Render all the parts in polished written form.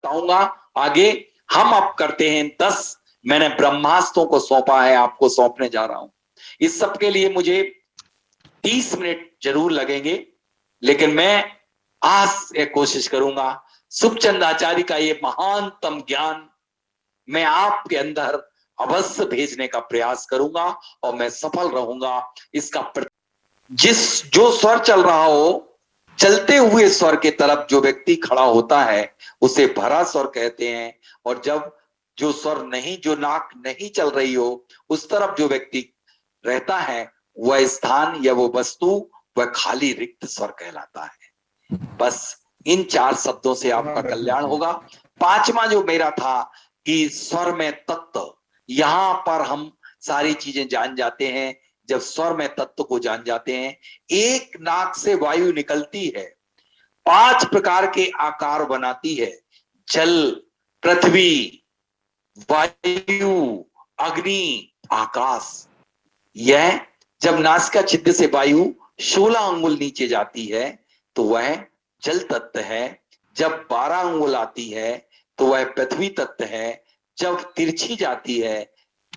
बताऊंगा आगे। हम अब करते हैं 10, मैंने ब्रह्मास्त्रों को सौंपा है, आपको सौंपने जा रहा हूं। इस सब के लिए मुझे 30 मिनट जरूर लगेंगे, लेकिन मैं आज एक कोशिश करूंगा सुखचंद आचार्य का ये महानतम ज्ञान मैं आपके अंदर अवश्य भेजने का प्रयास करूंगा, और मैं सफल रहूंगा। इसका जो स्वर चल रहा हो, चलते हुए स्वर के तरफ जो व्यक्ति खड़ा होता है उसे भरा स्वर कहते हैं, और जब जो स्वर नहीं, जो नाक नहीं चल रही हो, उस तरफ जो व्यक्ति रहता है, वह स्थान या वो वस्तु, वह खाली रिक्त स्वर कहलाता है। बस इन 4 शब्दों से आपका कल्याण होगा। 5वां जो मेरा था कि स्वर में तत्व, यहां पर हम सारी चीजें जान जाते हैं। जब स्वर में तत्व को जान जाते हैं, एक नाक से वायु निकलती है, 5 प्रकार के आकार बनाती है, जल, पृथ्वी, वायु, अग्नि, आकाश। यह जब नासिका छिद्र से वायु 16 अंगुल नीचे जाती है तो वह जल तत्व है। जब 12 अंगुल आती है तो वह पृथ्वी तत्व है। जब तिरछी जाती है,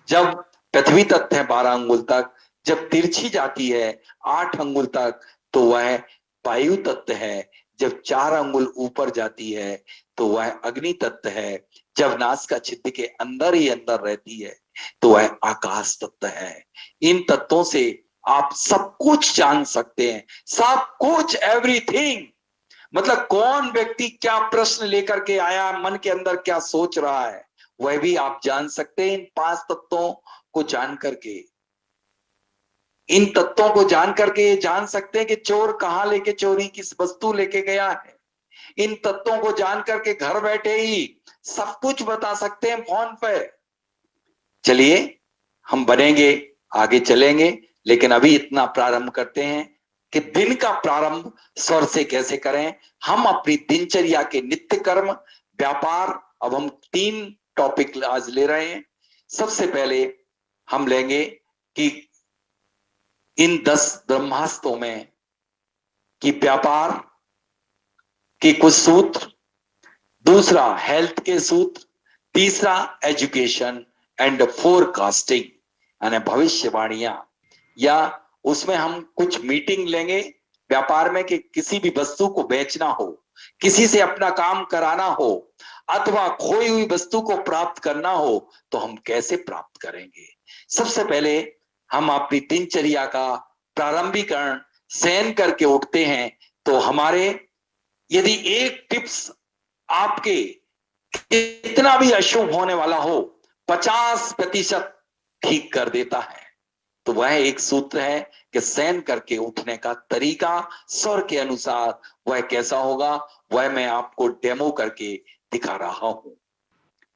जब पृथ्वी तत्व है 12 अंगुल तक, जब तिरछी जाती है 8 अंगुल तक तो वह वायु तत्व है। जब 4 अंगुल ऊपर जाती है तो वह अग्नि तत्व है। जब नासिका छिद्र के अंदर ही अंदर रहती है तो वह आकाश तत्व है। इन तत्वों से आप सब कुछ जान सकते हैं, सब कुछ, एवरीथिंग। मतलब कौन व्यक्ति क्या प्रश्न लेकर के आया, मन के अंदर क्या सोच रहा है, वह भी आप जान सकते हैं इन 5 तत्वों को जान करके। इन तत्वों को जान करके ये जान सकते हैं कि चोर कहां लेके चोरी किस वस्तु लेके गया है। इन तत्वों को जान करके घर बैठे ही सब कुछ बता सकते हैं फोन पे। चलिए हम बनेंगे, आगे चलेंगे, लेकिन अभी इतना प्रारंभ करते हैं कि दिन का प्रारंभ स्वर से कैसे करें। हम अपनी दिनचर्या के नित्य कर्म, व्यापार, अब हम 3 टॉपिक आज ले रहे हैं। सबसे पहले हम लेंगे कि इन 10 ब्रह्मास्त्रों में कि व्यापार के कुछ सूत्र, दूसरा हेल्थ के सूत्र, तीसरा एजुकेशन एंड फोरकास्टिंग यानी भविष्यवाणियां। या उसमें हम कुछ मीटिंग लेंगे व्यापार में कि किसी भी वस्तु को बेचना हो, किसी से अपना काम कराना हो, अथवा खोई हुई वस्तु को प्राप्त करना हो तो हम कैसे प्राप्त करेंगे। सबसे पहले हम अपनी दिनचर्या का प्रारंभिकरण शयन करके उठते हैं तो हमारे यदि एक टिप्स आपके इतना भी अशुभ होने वाला हो 50% ठीक कर देता है, तो वह एक सूत्र है कि शयन करके उठने का तरीका स्वर के अनुसार वह कैसा होगा, वह मैं आपको डेमो करके दिखा रहा हूं।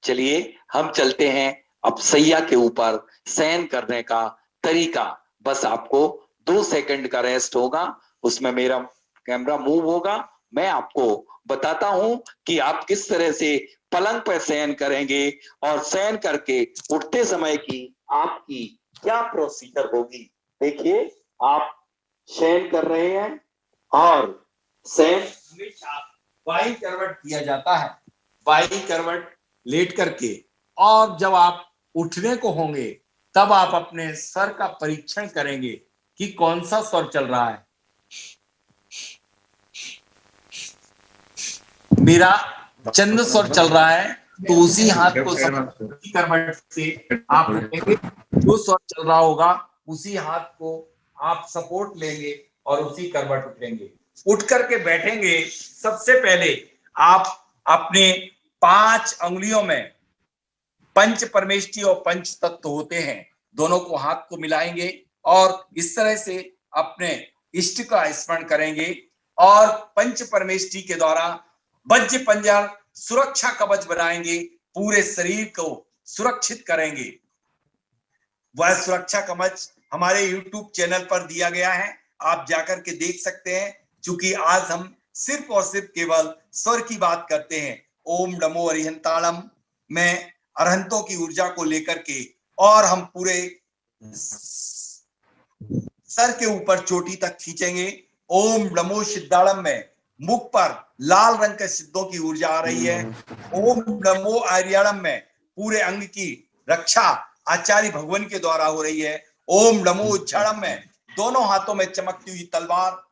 चलिए हम चलते हैं अब सैया के ऊपर शयन करने का तरीका। बस आपको 2 सेकंड का रेस्ट होगा, उसमें मेरा कैमरा मूव होगा, मैं आपको बताता हूं कि आप किस तरह से पलंग पर शयन करेंगे और शयन करके उठते समय की आपकी क्या प्रोसीजर होगी। देखिए आप शयन कर रहे हैं और शयन हमेशा बाई करवट किया जाता है, बाई करवट लेट करके। और जब आप उठने को होंगे तब आप अपने स्वर का परीक्षण करेंगे कि कौन सा स्वर चल रहा है। मेरा चंद स्वर चल रहा है तो उसी हाथ को करवट से आप उठेंगे, जो स्वर चल रहा होगा उसी हाथ को आप सपोर्ट लेंगे और उसी करवट उठेंगे। उठ करके बैठेंगे। सबसे पहले आप अपने 5 अंगुलियों में पंच परमेष्टि और पंच तत्व होते हैं, दोनों को हाथ को मिलाएंगे और इस तरह से अपने इष्ट का स्मरण करेंगे और पंच परमेष्टि के द्वारा वज्र पंजर सुरक्षा कवच बनाएंगे, पूरे शरीर को सुरक्षित करेंगे। वह सुरक्षा कवच हमारे YouTube चैनल पर दिया गया है, आप जाकर के देख सकते हैं। क्योंकि आज हम सिर्फ और सिर्फ केवल स्वर की बात करते हैं। ओम नमो अरिहंताणम में अरहंतों की ऊर्जा को लेकर के, और हम पूरे सर के ऊपर चोटी तक खींचेंगे। ओम नमो सिद्धाणम में मुख पर लाल रंग के सिद्धों की ऊर्जा आ रही है। ओम नमो आर्याणम में पूरे अंग की रक्षा आचार्य भगवान के द्वारा हो रही है। ओम नमो उज्जड़म में दोनों हाथों में चमकती हुई तलवार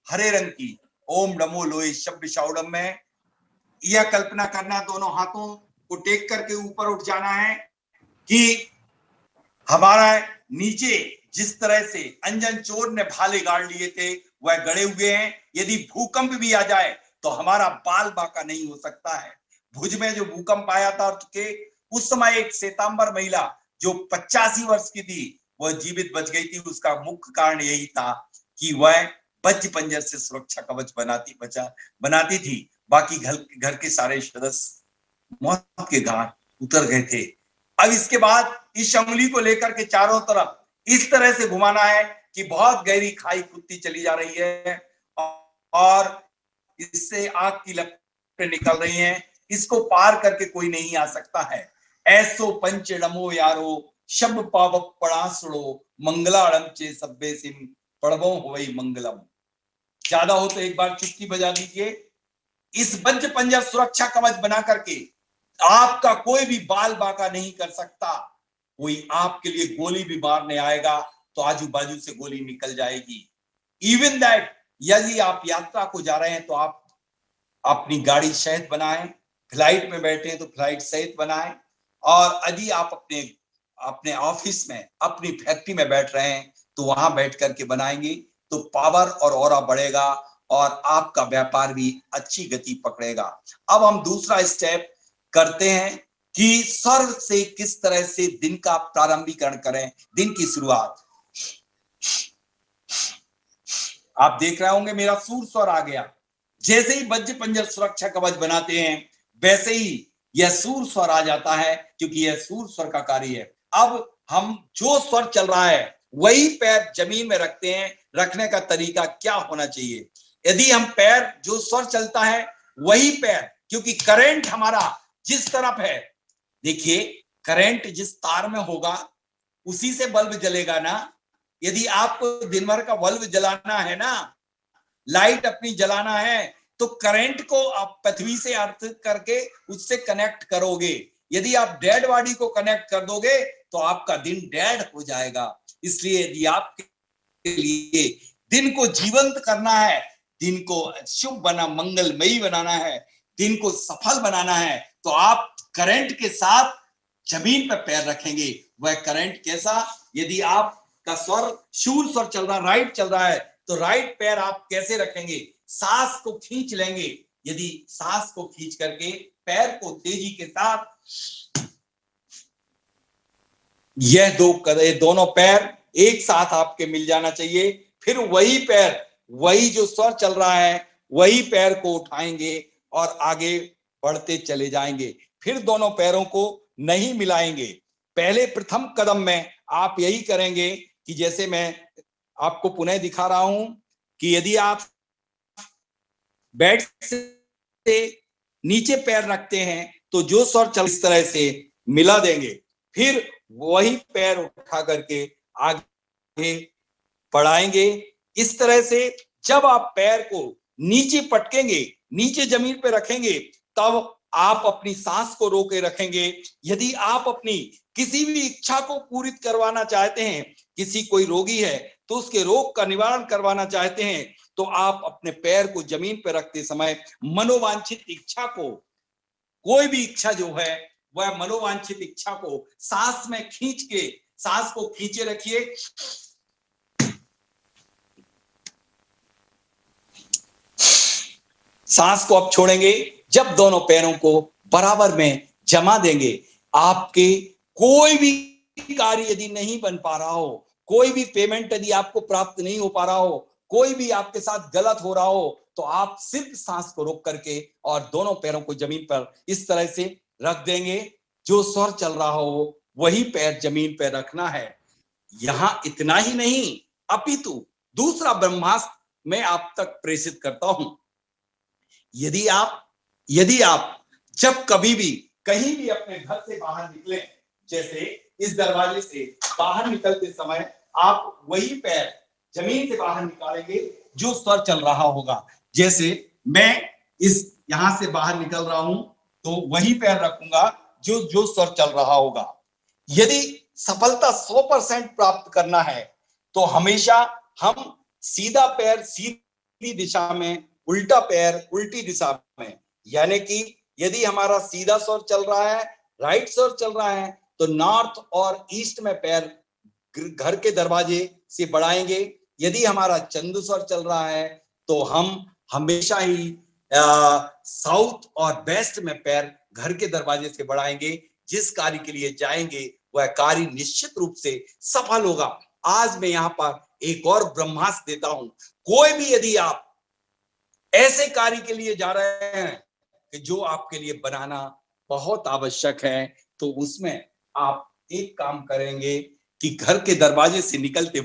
हरे रंग की। ओम नमो लोहे शब्द शौड़म में यह कल्पना करना, दोनों हाथों को टेक करके ऊपर उठ जाना है कि हमारा नीचे जिस तरह से अंजन चोर ने भाले गाड़ लिए थे वह गड़े हुए हैं। यदि भूकंप भी आ जाए तो हमारा बाल बांका नहीं हो सकता है। भुज में जो भूकंप आया था के उस समय एक श्वेतांबर महिला जो 85 वर्ष की थी वह जीवित बच गई थी। उसका मुख्य कारण यही था कि वह वज्र पंजर से सुरक्षा कवच बनाती थी। बाकी घर के सारे सदस्य मौत के घाट उतर गए थे। अब इसके बाद इस उंगली को लेकर के चारों तरफ इस तरह से घुमाना है कि बहुत गहरी खाई खुदती चली जा रही है और इससे आग की लपटें निकल रही हैं। इसको पार करके कोई नहीं आ सकता है। ऐसो पंच नमो यारो शब पावक पड़ासड़ो मंगलाड़म चे सब्बे सिम पड़वो होई मंगलम। ज्यादा हो तो एक बार चुटकी बजा दीजिए। इस वज्र पंजर सुरक्षा कवच बना करके आपका कोई भी बाल बांका नहीं कर सकता। कोई आपके लिए गोली भी मारने आएगा तो आजू बाजू से गोली निकल जाएगी। इवन दैट यदि आप यात्रा को जा रहे हैं तो आप अपनी गाड़ी सहित बनाएं, फ्लाइट में बैठे हैं तो फ्लाइट सहित बनाएं, और यदि आप अपने ऑफिस में अपनी फैक्ट्री में बैठ रहे हैं तो वहां बैठ करके बनाएंगे तो पावर और ऑरा बढ़ेगा और आपका व्यापार भी अच्छी गति पकड़ेगा। अब हम दूसरा स्टेप करते हैं कि स्वर से किस तरह से दिन का प्रारंभीकरण करें, दिन की शुरुआत। आप देख रहे होंगे मेरा सूर स्वर आ गया। जैसे ही वज्र पंजर सुरक्षा कवच बनाते हैं वैसे ही यह सूर स्वर आ जाता है, क्योंकि यह सूर स्वर का कार्य है। अब हम जो स्वर चल रहा है वही पैर जमीन में रखते हैं। रखने का तरीका क्या होना चाहिए? यदि हम पैर जो स्वर चलता है वही पैर, क्योंकि करंट हमारा जिस तरफ है, देखिए करंट जिस तार में होगा उसी से बल्ब जलेगा ना। यदि आपको दिन भर का बल्ब जलाना है ना, लाइट अपनी जलाना है, तो करंट को आप पृथ्वी से अर्थ करके उससे कनेक्ट करोगे। यदि आप डेड बॉडी को कनेक्ट कर दोगे तो आपका दिन डेड हो जाएगा। इसलिए यदि आपके लिए दिन को जीवंत करना है, दिन को शुभ बना मंगलमयी बनाना है, दिन को सफल बनाना है, तो आप करंट के साथ जमीन पर पैर रखेंगे। वह करंट कैसा? यदि आपका स्वर शूर स्वर चल रहा, राइट चल रहा है, तो राइट पैर आप कैसे रखेंगे? सांस को खींच लेंगे। यदि सांस को खींच करके पैर को तेजी के साथ, यह दोनों पैर एक साथ आपके मिल जाना चाहिए। फिर वही पैर, वही जो स्वर चल रहा है वही पैर को उठाएंगे और आगे बढ़ते चले जाएंगे। फिर दोनों पैरों को नहीं मिलाएंगे। पहले प्रथम कदम में आप यही करेंगे कि जैसे मैं आपको पुनः दिखा रहा हूं कि यदि आप बेड से नीचे पैर रखते हैं तो जो स्वर चल इस तरह से मिला देंगे। फिर वही पैर उठा करके आगे बढ़ाएंगे। इस तरह से जब आप पैर को नीचे पटकेंगे, नीचे जमीन पे रखेंगे, तब आप अपनी सांस को रोके रखेंगे। यदि आप अपनी किसी भी इच्छा को पूरी करवाना चाहते हैं, किसी कोई रोगी है तो उसके रोग का निवारण करवाना चाहते हैं, तो आप अपने पैर को जमीन पर रखते समय मनोवांछित इच्छा को, कोई भी इच्छा जो है वह मनोवांछित इच्छा को सांस में खींच के, सांस को खींचे रखिए। सांस को अब छोड़ेंगे। जब दोनों पैरों को बराबर में जमा देंगे, आपके कोई भी कार्य यदि नहीं बन पा रहा हो, कोई भी पेमेंट यदि आपको प्राप्त नहीं हो पा रहा हो, कोई भी आपके साथ गलत हो रहा हो, तो आप सिर्फ सांस को रोक करके और दोनों पैरों को जमीन पर इस तरह से रख देंगे। जो स्वर चल रहा हो वही पैर जमीन पर रखना है। यहां इतना ही नहीं, अपितु दूसरा ब्रह्मास्त्र मैं आप तक प्रेषित करता हूं। यदि आप जब कभी भी कहीं भी अपने घर से बाहर निकले, जैसे इस दरवाजे से बाहर निकलते समय आप वही पैर जमीन से बाहर निकालेंगे जो स्वर चल रहा होगा। जैसे मैं इस यहां से बाहर निकल रहा हूं तो वही पैर रखूंगा जो जो स्वर चल रहा होगा। यदि सफलता 100% प्राप्त करना है तो हमेशा हम सीधा पैर सीधी दिशा में, उल्टा पैर उल्टी दिशा में, यानी कि यदि हमारा सीधा स्वर चल रहा है, राइट स्वर चल रहा है, तो नॉर्थ और ईस्ट में पैर घर के दरवाजे से बढ़ाएंगे। यदि हमारा चंद्र स्वर चल रहा है तो हम हमेशा ही साउथ और वेस्ट में पैर घर के दरवाजे से बढ़ाएंगे। जिस कार्य के लिए जाएंगे वह कार्य निश्चित रूप से सफल होगा। आज मैं यहाँ पर एक और ब्रह्मास्त्र देता हूं। कोई भी यदि आप ऐसे कार्य के लिए जा रहे हैं कि जो आपके लिए बनाना बहुत आवश्यक है, तो उसमें आप एक काम करेंगे कि घर के दरवाजे से निकलते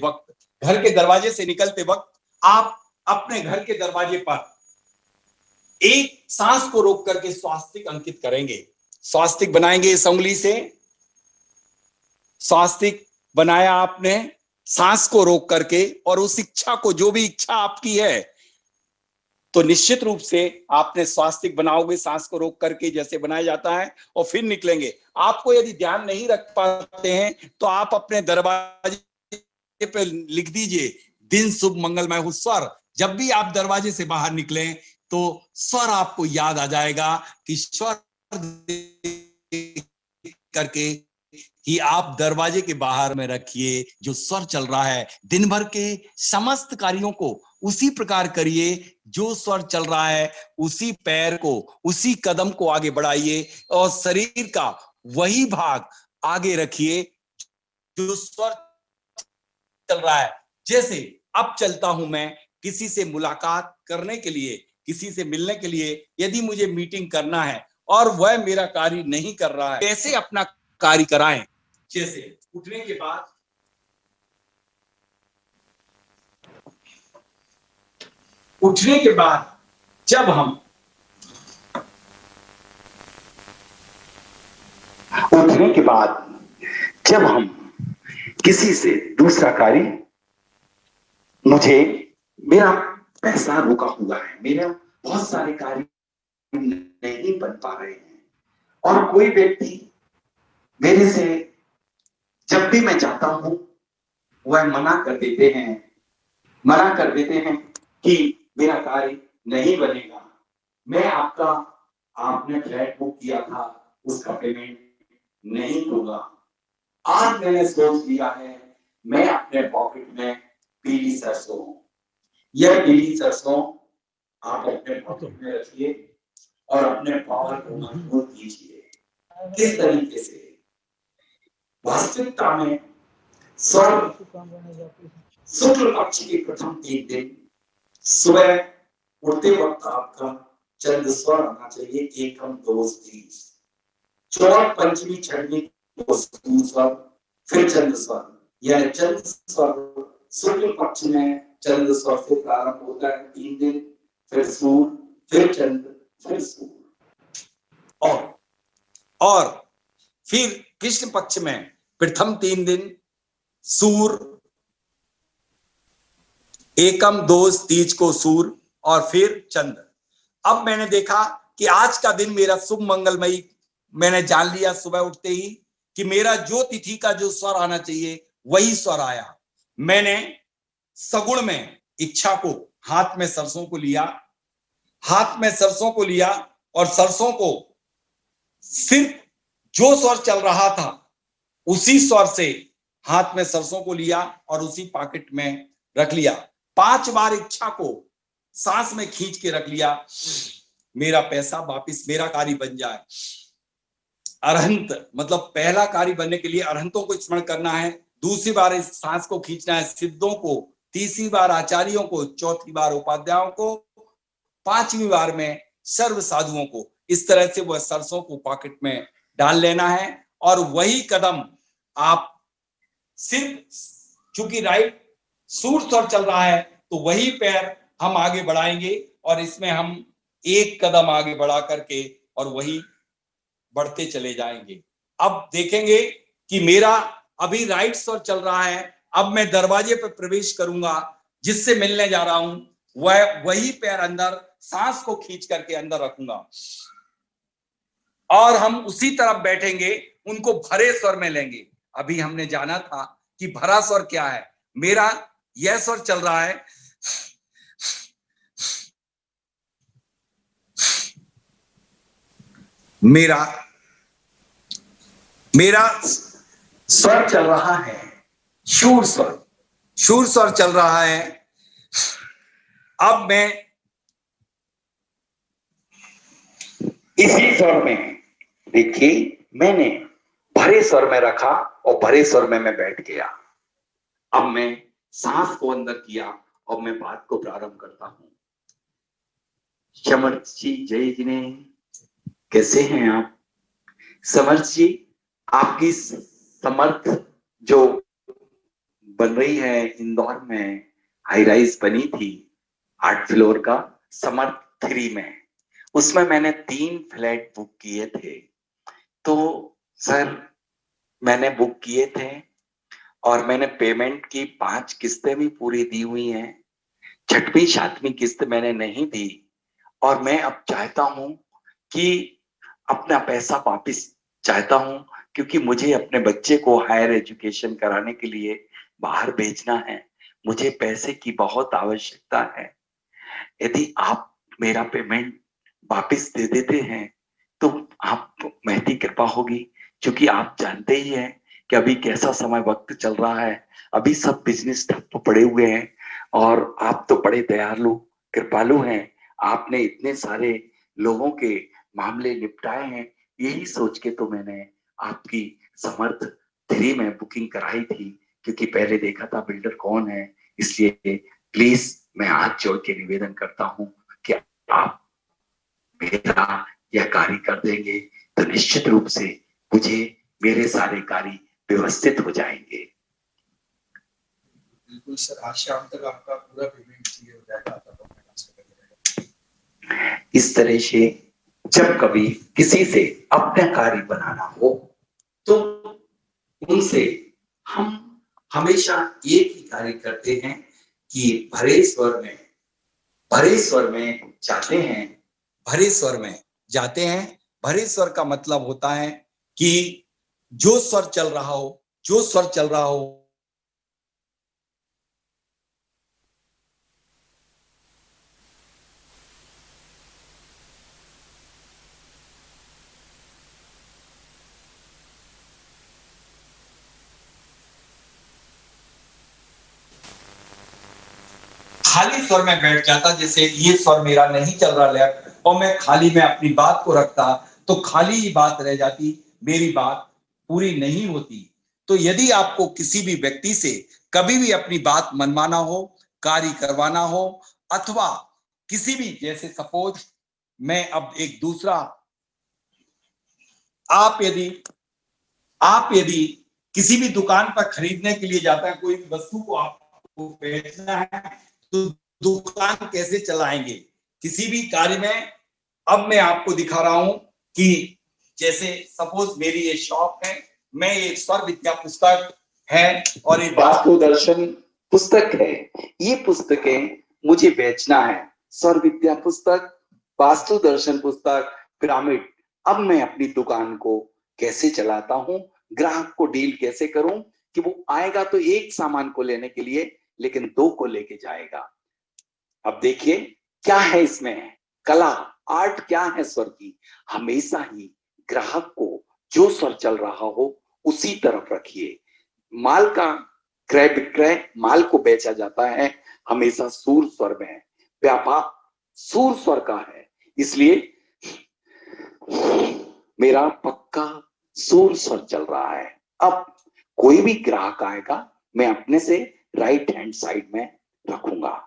वक्त आप अपने घर के दरवाजे पर एक सांस को रोक करके स्वास्तिक अंकित करेंगे। स्वास्तिक बनाएंगे इस उंगली से, स्वास्तिक बनाया आपने सांस को रोक करके, और उस इच्छा को, जो भी इच्छा आपकी है, तो निश्चित रूप से आपने स्वास्तिक बनाओगे सांस को रोक करके जैसे बनाया जाता है, और फिर निकलेंगे। आपको यदि ध्यान नहीं रख पाते हैं तो आप अपने दरवाजे पे लिख दीजिए दिन शुभ मंगलमय हो स्वर। जब भी आप दरवाजे से बाहर निकलें तो स्वर आपको याद आ जाएगा कि स्वर करके कि आप दरवाजे के बाहर में रखिए जो स्वर चल रहा है। दिन भर के समस्त कार्यों को उसी प्रकार करिए, जो स्वर चल रहा है उसी पैर को, उसी कदम को आगे बढ़ाइए, और शरीर का वही भाग आगे रखिए जो स्वर चल रहा है। जैसे अब चलता हूं मैं किसी से मुलाकात करने के लिए, किसी से मिलने के लिए, यदि मुझे मीटिंग करना है और वह मेरा कार्य नहीं कर रहा है, कैसे अपना कार्य कराएं। जैसे उठने के बाद जब हम किसी से दूसरा कार्य, मुझे मेरा पैसा रुका हुआ है, मेरे बहुत सारे कार्य नहीं बन पा रहे हैं, और कोई व्यक्ति मेरे से जब भी मैं चाहता हूं वह मना कर देते हैं कि मेरा कार्य नहीं बनेगा। मैं आपने फ्लैट बुक किया था, उसका पेमेंट नहीं होगा। आज मैंने सोच लिया है, मैं अपने पॉकेट में पीली सरसों, यह पीली सरसों आप अपने पॉकेट में रखिए और अपने पावर को मजबूत कीजिए। किस तरीके से? वास्तविकता में शुक्ल पक्ष के प्रथम 3 दिन सुबह उठते वक्त आपका चंद्र स्वर आना चाहिए, एकम दो तीज, चौथ पंचमी छठवीं को स्वर, फिर चंद्र स्वर, यानी चंद्र स्वर शुक्ल पक्ष में चंद्र स्वर से प्रारंभ होता है 3 दिन, फिर सूर्य, फिर चंद्र, फिर सूर्य, और फिर कृष्ण पक्ष में प्रथम 3 दिन सूर्य, एकम दोष तीज को सूर्य, और फिर चंद्र। अब मैंने देखा कि आज का दिन मेरा शुभ मंगलमयी, मैंने जान लिया सुबह उठते ही कि मेरा जो तिथि का जो स्वर आना चाहिए वही स्वर आया। मैंने सगुण में इच्छा को, हाथ में सरसों को लिया, और सरसों को सिर्फ जो स्वर चल रहा था उसी स्वर से हाथ में सरसों को लिया और उसी पॉकेट में रख लिया। 5 बार इच्छा को सांस में खींच के रख लिया, मेरा पैसा वापिस, मेरा कार्य बन जाए। अरहंत मतलब पहला कार्य बनने के लिए अरहंतों को स्मरण करना है, दूसरी बार इस सांस को खींचना है सिद्धों को, तीसरी बार आचार्यों को, चौथी बार उपाध्यायों को, 5वीं बार में सर्व साधुओं को। इस तरह से वह सरसों को पॉकेट में डाल लेना है, और वही कदम आप सिर्फ, चूंकि राइट सूर्य स्वर चल रहा है तो वही पैर हम आगे बढ़ाएंगे, और इसमें हम एक कदम आगे बढ़ा करके और वही बढ़ते चले जाएंगे। अब देखेंगे कि मेरा अभी राइट स्वर चल रहा है, अब मैं दरवाजे पर प्रवेश करूंगा, जिससे मिलने जा रहा हूं वह वही पैर अंदर सांस को खींच करके अंदर रखूंगा और हम उसी तरफ बैठेंगे, उनको भरे स्वर में लेंगे। अभी हमने जाना था कि भरा स्वर क्या है। मेरा यह स्वर चल रहा है, मेरा स्वर चल रहा है शूर स्वर, शूर स्वर चल रहा है। अब मैं इसी स्वर में, देखिए मैंने भरे स्वर में रखा और भरे स्वर में मैं बैठ गया। अब मैं सांस को अंदर किया और मैं बात को प्रारंभ करता हूं। समर्थ जी, जय जिनेन्द्र, कैसे हैं आप? समर्थ जी, आपकी समर्थ जो बन रही है इंदौर में, हाई राइज बनी थी 8 फ्लोर का, समर्थ 3 में, उसमें मैंने 3 फ्लैट बुक किए थे। तो सर मैंने बुक किए थे और मैंने पेमेंट की 5 किस्तें भी पूरी दी हुई हैं। 6वीं 7वीं किस्त मैंने नहीं दी और मैं अब चाहता हूं कि अपना पैसा वापिस चाहता हूं, क्योंकि मुझे अपने बच्चे को हायर एजुकेशन कराने के लिए बाहर भेजना है। मुझे पैसे की बहुत आवश्यकता है। यदि आप मेरा पेमेंट वापिस दे देते हैं तो आप महती कृपा होगी, क्योंकि आप जानते ही हैं कि अभी कैसा समय वक्त चल रहा है। अभी सब बिजनेस ठप्प पड़े हुए हैं और आप तो बड़े दयालु कृपालु हैं। आपने इतने सारे लोगों के मामले निपटाए हैं, यही सोच के तो मैंने आपकी समर्थ 3 में बुकिंग कराई थी, क्योंकि पहले देखा था बिल्डर कौन है। इसलिए प्लीज मैं हाथ जोड़ के निवेदन करता हूं कि आप मेरा यह कार्य कर देंगे तो निश्चित रूप से मुझे मेरे सारे कार्य व्यवस्थित हो जाएंगे। बिल्कुल सर, आज शाम तक आपका पूरा पेमेंट क्लियर हो जाएगा। इस तरह से जब कभी किसी से अपना कार्य बनाना हो तो उनसे हम हमेशा एक ही कार्य करते हैं कि भरे स्वर में जाते हैं। भरे स्वर में जाते हैं। भरे स्वर का मतलब होता है कि जो स्वर चल रहा हो खाली स्वर में बैठ जाता। जैसे ये स्वर मेरा नहीं चल रहा लेफ्ट और मैं खाली में अपनी बात को रखता तो खाली ही बात रह जाती, मेरी बात पूरी नहीं होती। तो यदि आपको किसी भी व्यक्ति से कभी भी अपनी बात मनवाना हो, कार्य करवाना हो, अथवा किसी भी, जैसे सपोज मैं अब एक दूसरा, आप यदि किसी भी दुकान पर खरीदने के लिए जाता है, कोई वस्तु को आपको बेचना है तो दुकान कैसे चलाएंगे किसी भी कार्य में। अब मैं आपको दिखा रहा हूं कि जैसे सपोज मेरी ये शॉप है, मैं ये स्वर विद्या पुस्तक है और ये वास्तु दर्शन पुस्तक है। ये पुस्तकें मुझे बेचना है, स्वर विद्या पुस्तक, वास्तु दर्शन पुस्तक, पिरामिड। अब मैं अपनी दुकान को कैसे चलाता हूं, ग्राहक को डील कैसे करूं कि वो आएगा तो एक सामान को लेने के लिए, लेकिन 2 को लेके जाएगा। अब देखिए क्या है इसमें कला, आर्ट क्या है स्वर की। हमेशा ही ग्राहक को जो स्वर चल रहा हो उसी तरफ रखिए। माल का क्रय विक्रय, माल को बेचा जाता है हमेशा सूर स्वर में। व्यापार सूर स्वर का है, इसलिए मेरा पक्का सूर स्वर चल रहा है। अब कोई भी ग्राहक आएगा मैं अपने से राइट हैंड साइड में रखूंगा।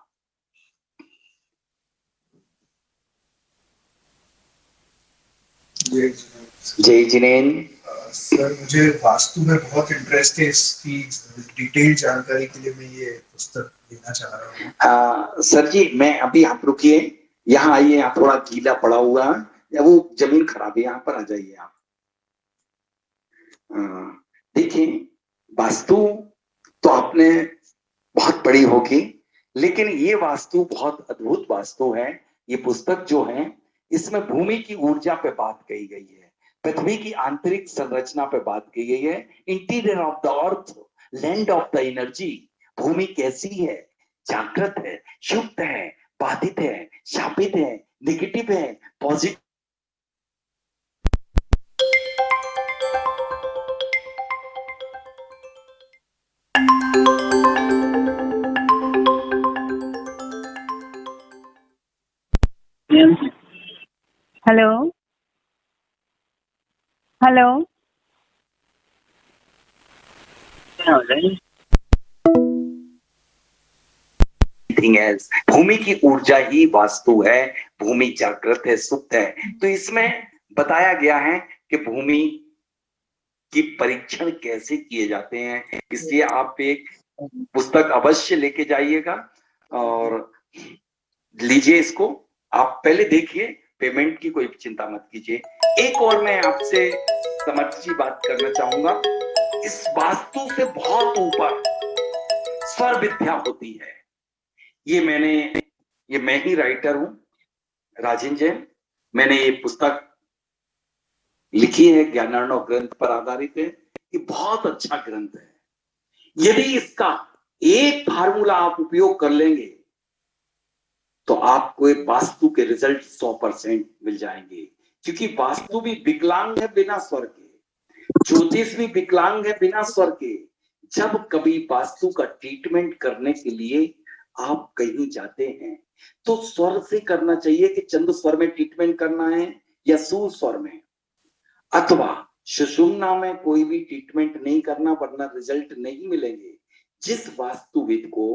जय जिनेन्द्र। सर मुझे वास्तु में बहुत इंटरेस्ट है, इसकी डिटेल जानकारी के लिए मैं ये पुस्तक लेना चाह रहा हूँ। सर जी मैं अभी, आप रुकिए, यहाँ आइए, यहाँ थोड़ा गीला पड़ा हुआ है या वो जमीन खराब है, यहाँ पर आ जाइए आप। देखिए वास्तु तो आपने बहुत बड़ी होगी, लेकिन ये वास्तु बहुत अद्भुत वास्तु है। ये पुस्तक जो है इसमें भूमि की ऊर्जा पे बात कही गई है, पृथ्वी की आंतरिक संरचना पे बात की गई है, interior of the earth, land of the energy. भूमि कैसी है, जागृत है, शुद्ध है, बाधित है, शापित है, नेगेटिव है, पॉजिटिव। हेलो हेलो भूमि की ऊर्जा ही वास्तु है, भूमि जागृत है, सुप्त है। तो इसमें बताया गया है कि भूमि की परीक्षण कैसे किए जाते हैं, इसलिए आप एक पुस्तक अवश्य लेके जाइएगा और लीजिए इसको। आप पहले देखिए, पेमेंट की कोई चिंता मत कीजिए। एक और मैं आपसे समर्थ जी बात करना चाहूंगा, इस वास्तु से बहुत ऊपर स्वर विद्या होती है। ये मैं ही राइटर हूं, राजेंद्र जैन। मैंने ये पुस्तक लिखी है, ज्ञानार्णव ग्रंथ पर आधारित है। ये बहुत अच्छा ग्रंथ है। यदि इसका एक फार्मूला आप उपयोग कर लेंगे तो आपको एक वास्तु के रिजल्ट 100% मिल जाएंगे, क्योंकि वास्तु भी विकलांग है बिना स्वर के, ज्योतिष भी विकलांग है बिना स्वर के। जब कभी वास्तु का ट्रीटमेंट करने के लिए आप कहीं जाते हैं तो स्वर से करना चाहिए कि चंद्र स्वर में ट्रीटमेंट करना है या सूर्य स्वर में, अथवा सुषुम्ना में कोई भी ट्रीटमेंट नहीं करना, वरना रिजल्ट नहीं मिलेंगे। जिस वास्तुविद को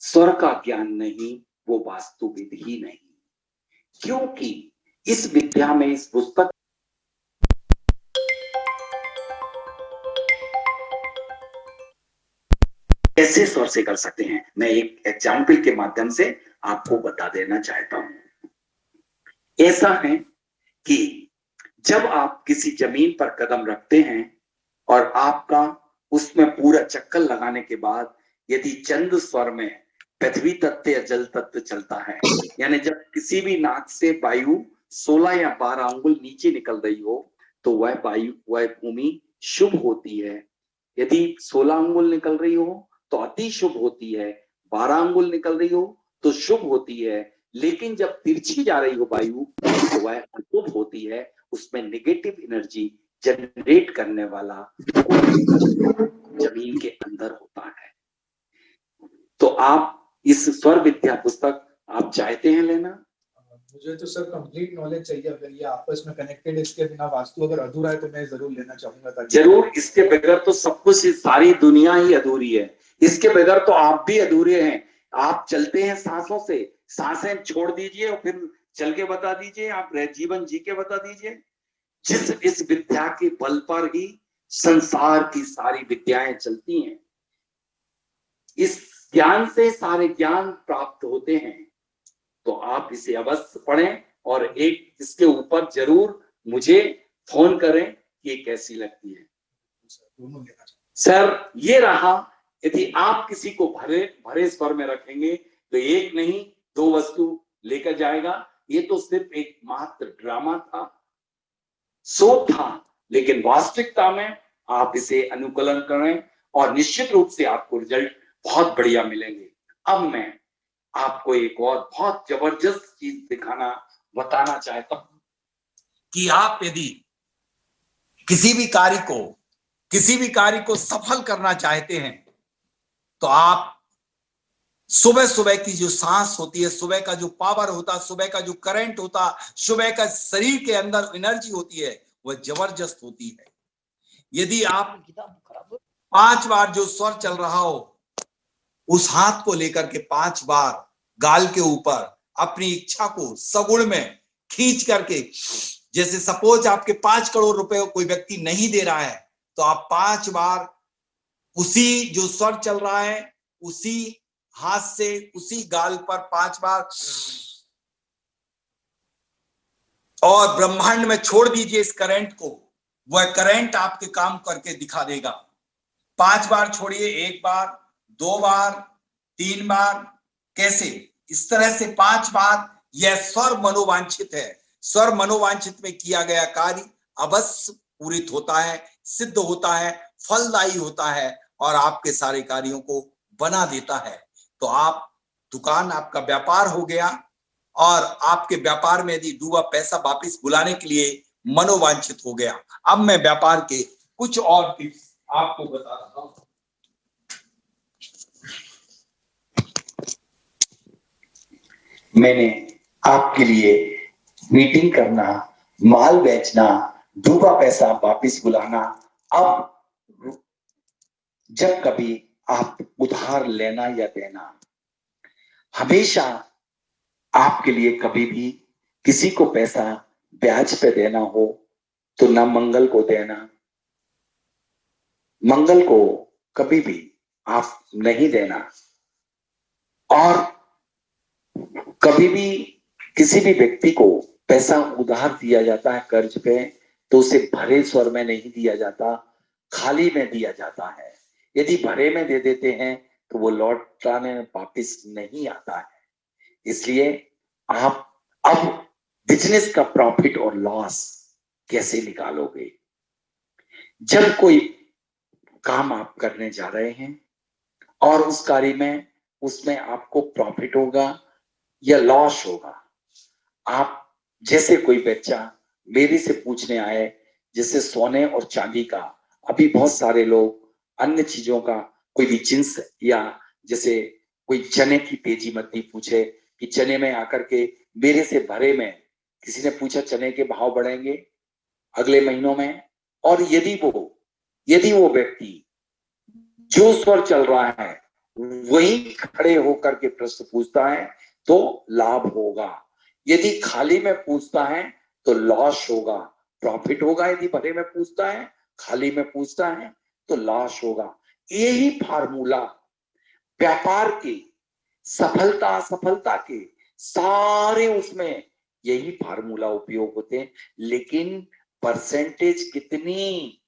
स्वर का ज्ञान नहीं, वो वास्तुविद ही नहीं, क्योंकि इस विद्या में, इस पुस्तक कैसे स्वर से कर सकते हैं, मैं एक एग्जाम्पल के माध्यम से आपको बता देना चाहता हूं। ऐसा है कि जब आप किसी जमीन पर कदम रखते हैं और आपका उसमें पूरा चक्कर लगाने के बाद यदि चंद्र स्वर में पृथ्वी तत्व या जल तत्व चलता है, यानी जब किसी भी नाक से वायु 16 या 12 अंगुल नीचे निकल रही हो तो वह वायु, वह भूमि शुभ होती है। यदि 16 अंगुल निकल रही हो तो अति शुभ होती है, 12 अंगुल निकल रही हो तो शुभ होती है। लेकिन जब तिरछी जा रही हो वायु तो वह अशुभ होती है, उसमें नेगेटिव एनर्जी जनरेट करने वाला जमीन के अंदर होता है। तो आप इस स्वर विद्या पुस्तक आप चाहते हैं लेना? मुझे तो सर कंप्लीट नॉलेज चाहिए। अगर ये आपस में कनेक्टेड, इसके बिना वास्तु अगर अधूरा है तो मैं जरूर लेना चाहूंगा। जरूर, इसके बगैर तो सब कुछ, सारी दुनिया ही अधूरी है। इसके बगैर तो आप भी अधूरे हैं। आप चलते हैं सांसों से, सांसें छोड़ दीजिए और फिर चल के बता दीजिए, आप जीवन जी के बता दीजिए। जिस इस विद्या के बल पर ही संसार की सारी विद्याएं चलती हैं। इस ज्ञान से सारे ज्ञान प्राप्त होते हैं। तो आप इसे अवश्य पढ़ें और एक इसके ऊपर जरूर मुझे फोन करें कि ये कैसी लगती है। सर ये रहा, यदि आप किसी को भरे स्वर में रखेंगे तो एक नहीं 2 वस्तु लेकर जाएगा। ये तो सिर्फ एक मात्र ड्रामा था, शो था, लेकिन वास्तविकता में आप इसे अनुकूलन करें और निश्चित रूप से आपको रिजल्ट बहुत बढ़िया मिलेंगे। अब मैं आपको एक और बहुत जबरदस्त चीज बताना चाहता हूं कि आप यदि किसी भी कार्य को सफल करना चाहते हैं तो आप सुबह सुबह की जो सांस होती है, सुबह का जो पावर होता, सुबह का जो करंट होता, सुबह का शरीर के अंदर एनर्जी होती है, वह जबरदस्त होती है। यदि आप 5 बार जो स्वर चल रहा हो, उस हाथ को लेकर के 5 बार गाल के ऊपर अपनी इच्छा को सगुण में खींच करके, जैसे सपोज आपके 5 करोड़ रुपए कोई व्यक्ति नहीं दे रहा है तो आप 5 बार उसी जो स्वर चल रहा है उसी हाथ से उसी गाल पर 5 बार और ब्रह्मांड में छोड़ दीजिए इस करंट को। वह करंट आपके काम करके दिखा देगा। 5 बार छोड़िए, 1 बार, 2 बार, 3 बार, कैसे? इस तरह से 5 बार यह स्वर मनोवांछित है। स्वर मनोवांछित में किया गया कार्य अवश्य पूरित होता है, सिद्ध होता है, फलदायी होता है और आपके सारे कार्यों को बना देता है। तो आप दुकान, आपका व्यापार हो गया और आपके व्यापार में यदि डूबा पैसा वापस बुलाने के लिए मनोवांछित हो गया। अब मैं व्यापार के कुछ और टिप्स आपको बता रहा हूं। मैंने आपके लिए मीटिंग करना, माल बेचना, डूबा पैसा वापस बुलाना। अब जब कभी आप उधार लेना या देना, हमेशा आपके लिए कभी भी किसी को पैसा ब्याज पे देना हो तो ना मंगल को देना। मंगल को कभी भी आप नहीं देना। और कभी भी किसी भी व्यक्ति को पैसा उधार दिया जाता है कर्ज पे, तो उसे भरे स्वर में नहीं दिया जाता, खाली में दिया जाता है। यदि भरे में दे देते हैं तो वो लौटाने में वापिस नहीं आता है। इसलिए आप अब बिजनेस का प्रॉफिट और लॉस कैसे निकालोगे? जब कोई काम आप करने जा रहे हैं और उस कार्य में उसमें आपको प्रॉफिट होगा या लॉस होगा, आप जैसे कोई बच्चा मेरे से पूछने आए, जैसे सोने और चांदी का, अभी बहुत सारे लोग अन्य चीजों का कोई भी जिन्स, या जैसे कोई चने की तेजी मती पूछे कि चने में आकर के मेरे से भरे में किसी ने पूछा चने के भाव बढ़ेंगे अगले महीनों में, और यदि वो व्यक्ति जो स्वर चल रहा है वही खड़े होकर के प्रश्न पूछता है तो लाभ होगा। यदि खाली में पूछता है तो लॉस होगा। प्रॉफिट होगा यदि भरे में पूछता है, खाली में पूछता है तो लॉस होगा। यही फार्मूला व्यापार की सफलता असफलता के सारे उसमें यही फार्मूला उपयोग होते हैं। लेकिन परसेंटेज कितनी,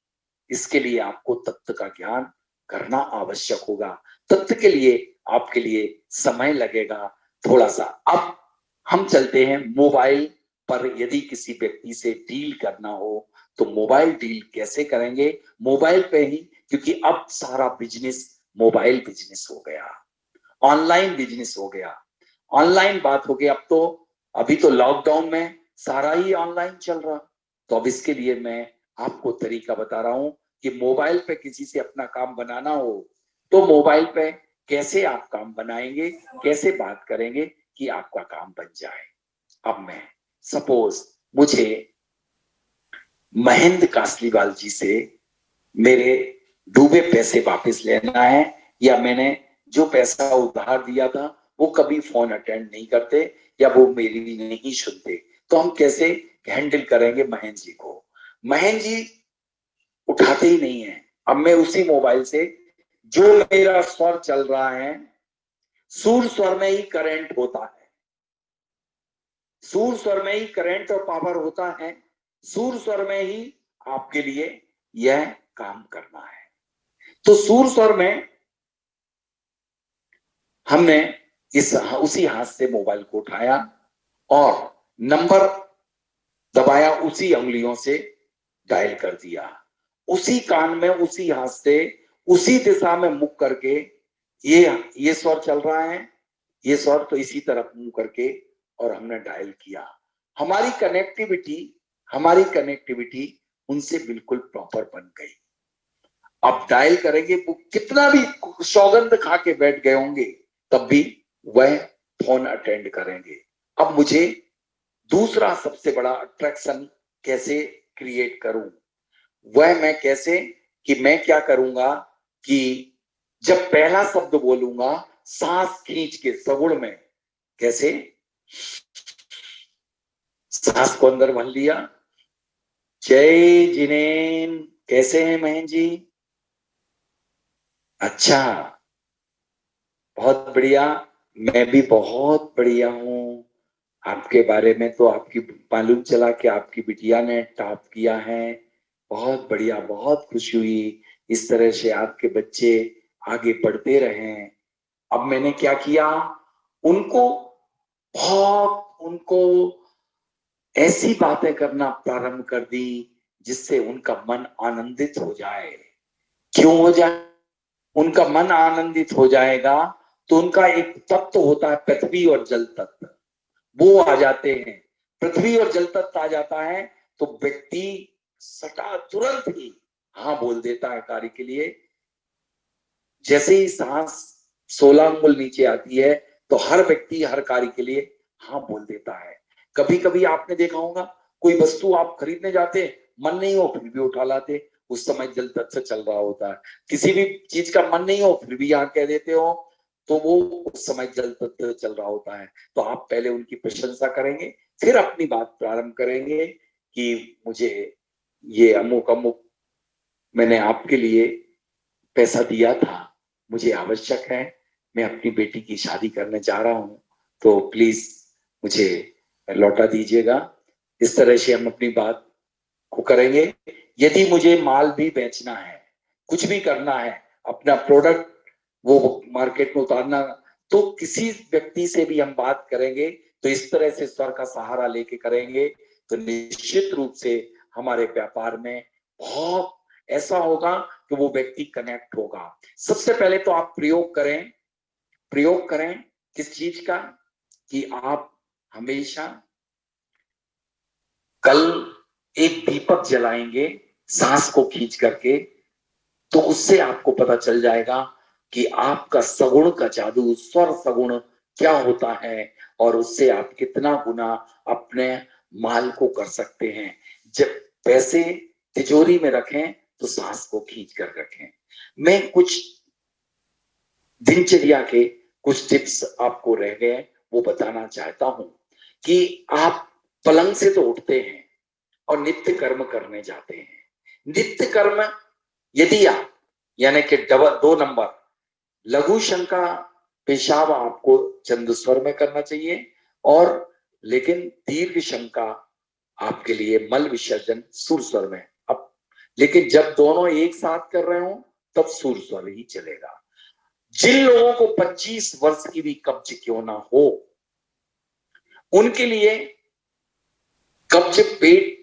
इसके लिए आपको तत्व का ज्ञान करना आवश्यक होगा। तत्व के लिए आपके लिए समय लगेगा थोड़ा सा। अब हम चलते हैं मोबाइल पर। यदि किसी व्यक्ति से डील करना हो तो मोबाइल डील कैसे करेंगे? मोबाइल पे ही, क्योंकि अब सारा बिजनेस मोबाइल बिजनेस हो गया, ऑनलाइन बिजनेस हो गया, ऑनलाइन बात हो गई। अब तो अभी तो लॉकडाउन में सारा ही ऑनलाइन चल रहा। तो अब इसके लिए मैं आपको तरीका बता रहा हूं कि मोबाइल पे किसी से अपना काम बनाना हो तो मोबाइल पे कैसे आप काम बनाएंगे, कैसे बात करेंगे कि आपका काम बन जाए। अब मैं सपोज मुझे महेंद्र कासलीवाल जी से मेरे डूबे पैसे वापस लेना है, या मैंने जो पैसा उधार दिया था वो कभी फोन अटेंड नहीं करते या वो मेरी नहीं सुनते, तो हम कैसे हैंडल करेंगे महेंद्र जी को? महेंद्र जी उठाते ही नहीं है। अब मैं उसी मोबाइल से जो मेरा स्वर चल रहा है, सूर स्वर में ही करंट होता है, सूर स्वर में ही करंट और पावर होता है, सूर स्वर में ही आपके लिए यह काम करना है। तो सूर स्वर में हमने उसी हाथ से मोबाइल को उठाया और नंबर दबाया, उसी उंगलियों से डायल कर दिया, उसी कान में उसी हाथ से उसी दिशा में मुख करके ये स्वर चल रहा है, ये स्वर तो इसी तरफ मुंह करके, और हमने डायल किया। हमारी कनेक्टिविटी उनसे बिल्कुल प्रॉपर बन गई। अब डायल करेंगे, वो कितना भी सौगंध खा के बैठ गए होंगे तब भी वह फोन अटेंड करेंगे। अब मुझे दूसरा सबसे बड़ा अट्रैक्शन कैसे क्रिएट करूं, वह मैं कैसे, कि मैं क्या करूंगा कि जब पहला शब्द बोलूंगा सांस खींच के सगुण में, कैसे सांस को अंदर भर लिया। जय जिनेन, कैसे हैं महेंद्र जी? अच्छा, बहुत बढ़िया, मैं भी बहुत बढ़िया हूँ। आपके बारे में तो आपकी मालूम चला कि आपकी बिटिया ने टॉप किया है, बहुत बढ़िया, बहुत खुशी हुई। इस तरह से आपके बच्चे आगे बढ़ते रहें। अब मैंने क्या किया, उनको बहुत उनको ऐसी बातें करना प्रारंभ कर दी जिससे उनका मन आनंदित हो जाए। क्यों हो जाए? उनका मन आनंदित हो जाएगा तो उनका एक तत्व होता है पृथ्वी और जल तत्व, वो आ जाते हैं। पृथ्वी और जल तत्व आ जाता है तो व्यक्ति सटा तुरंत ही हाँ बोल देता है कार्य के लिए। जैसे ही सांस 16 अंगुल नीचे आती है तो हर व्यक्ति हर कार्य के लिए हाँ बोल देता है। कभी कभी आपने देखा होगा कोई वस्तु आप खरीदने जाते, मन नहीं हो फिर भी उठा लाते, उस समय जल तत्व चल रहा होता है। किसी भी चीज का मन नहीं हो फिर भी यहाँ कह देते हो तो वो उस समय जल तत्व चल रहा होता है। तो आप पहले उनकी प्रशंसा करेंगे, फिर अपनी बात प्रारंभ करेंगे कि मुझे ये अमुक अमुक मैंने आपके लिए पैसा दिया था, मुझे आवश्यक है, मैं अपनी बेटी की शादी करने जा रहा हूं, तो प्लीज मुझे लौटा दीजिएगा। इस तरह से हम अपनी बात को करेंगे। यदि मुझे माल भी बेचना है, कुछ भी करना है, अपना प्रोडक्ट वो मार्केट में उतारना, तो किसी व्यक्ति से भी हम बात करेंगे तो इस तरह से स्वर का सहारा लेके करेंगे तो निश्चित रूप से हमारे व्यापार में बहुत ऐसा होगा कि वो व्यक्ति कनेक्ट होगा। सबसे पहले तो आप प्रयोग करें किस चीज का, कि आप हमेशा कल एक दीपक जलाएंगे सांस को खींच करके, तो उससे आपको पता चल जाएगा कि आपका सगुण का जादू, स्वर सगुण क्या होता है और उससे आप कितना गुना अपने माल को कर सकते हैं। जब पैसे तिजोरी में रखें तो सांस को खींच कर रखें। मैं कुछ दिनचर्या के कुछ टिप्स आपको रह गए वो बताना चाहता हूं कि आप पलंग से तो उठते हैं और नित्य कर्म करने जाते हैं। नित्य कर्म यदि आप यानी कि डबल 2 नंबर लघु शंका पेशाब आपको चंद स्वर में करना चाहिए, और लेकिन दीर्घ शंका आपके लिए मल विसर्जन सुर स्वर में। अब लेकिन जब दोनों एक साथ कर रहे हो तब सुर स्वर ही चलेगा। जिन लोगों को 25 वर्ष की भी कब्ज क्यों ना हो, उनके लिए कब्ज पेट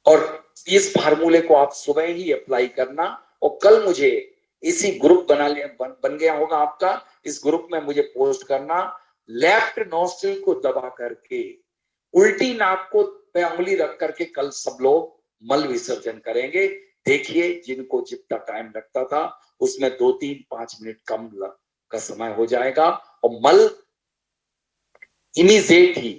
और इस फार्मूले को आप सुबह ही अप्लाई करना, और कल मुझे इसी ग्रुप बन गया होगा आपका, इस ग्रुप में मुझे पोस्ट करना। लेफ्ट नोस्ट्रिल को दबा करके उल्टी नाक को पे उंगली रख करके कल सब लोग मल विसर्जन करेंगे। देखिए जिनको जितना टाइम लगता था उसमें 2-3-5 मिनट कम का समय हो जाएगा और मल इमीडिएट ही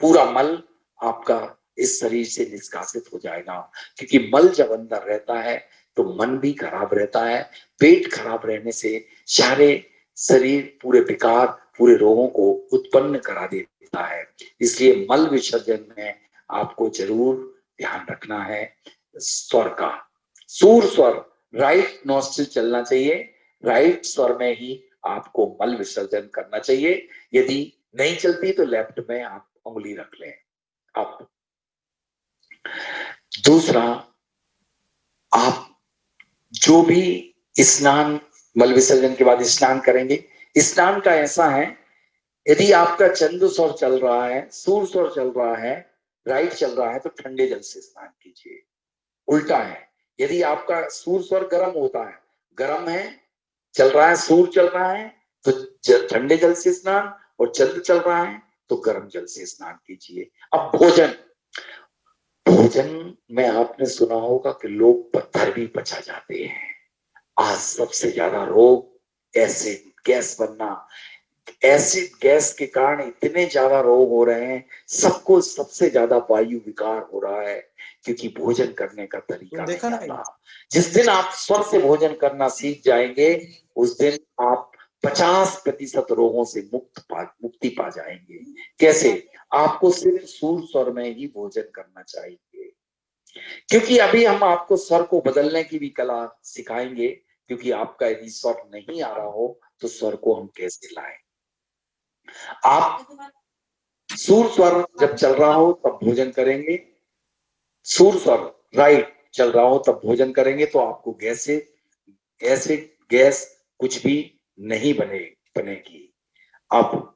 पूरा मल आपका इस शरीर से निष्कासित हो जाएगा। क्योंकि मल जब अंदर रहता है तो मन भी खराब रहता है। पेट खराब रहने से सारे शरीर पूरे विकार, पूरे रोगों को उत्पन्न करा देता है। इसलिए मल विसर्जन में आपको जरूर ध्यान रखना है स्वर का। सूर स्वर राइट नॉस्ट्रिल चलना चाहिए, राइट स्वर में ही आपको मल विसर्जन करना चाहिए। यदि नहीं चलती तो लेफ्ट में आप उंगली रख लें। अब दूसरा, आप जो भी स्नान मल विसर्जन के बाद स्नान करेंगे, स्नान का ऐसा है यदि आपका चंद्र स्वर चल रहा है, सूर स्वर चल रहा है, राइट चल रहा है तो ठंडे जल से स्नान कीजिए। उल्टा है, यदि आपका सूर स्वर गर्म होता है, गर्म है चल रहा है, सूर चल रहा है तो ठंडे जल से स्नान, और चंद्र चल रहा है तो गर्म जल से स्नान कीजिए। अब भोजन में आपने सुना होगा कि लोग पत्थर भी पचा जाते हैं। आज सबसे ज्यादा रोग एसिड गैस बनना, एसिड गैस के कारण इतने ज्यादा रोग हो रहे हैं। सबको सबसे ज्यादा वायु विकार हो रहा है क्योंकि भोजन करने का तरीका नहीं आता। जिस दिन आप स्वर से भोजन करना सीख जाएंगे उस दिन आप 50% रोगों से मुक्ति पा जाएंगे। कैसे? आपको सिर्फ सूर स्वर में ही भोजन करना चाहिए, क्योंकि अभी हम आपको स्वर को बदलने की भी कला सिखाएंगे। क्योंकि आपका यदि स्वर नहीं आ रहा हो तो स्वर को हम कैसे लाएं। आप सूर स्वर जब चल रहा हो तब भोजन करेंगे, सूर स्वर राइट चल रहा हो तब भोजन करेंगे, तो आपको गैस कुछ भी नहीं बनेगी। अब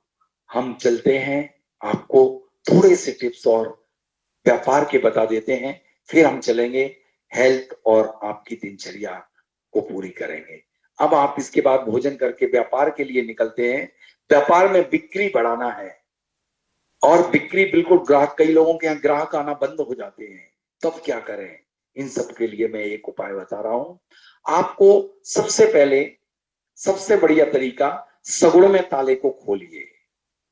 हम चलते हैं आपको थोड़े से टिप्स और व्यापार के बता देते हैं, फिर हम चलेंगे हेल्थ और आपकी दिनचर्या को पूरी करेंगे। अब आप इसके बाद भोजन करके व्यापार के लिए निकलते हैं। व्यापार में बिक्री बढ़ाना है और बिक्री बिल्कुल ग्राहक, कई लोगों के यहाँ ग्राहक आना बंद हो जाते हैं, तब क्या करें? इन सब के लिए मैं एक उपाय बता रहा हूं आपको। सबसे पहले सबसे बढ़िया तरीका, सगुड़ में ताले को खोलिए।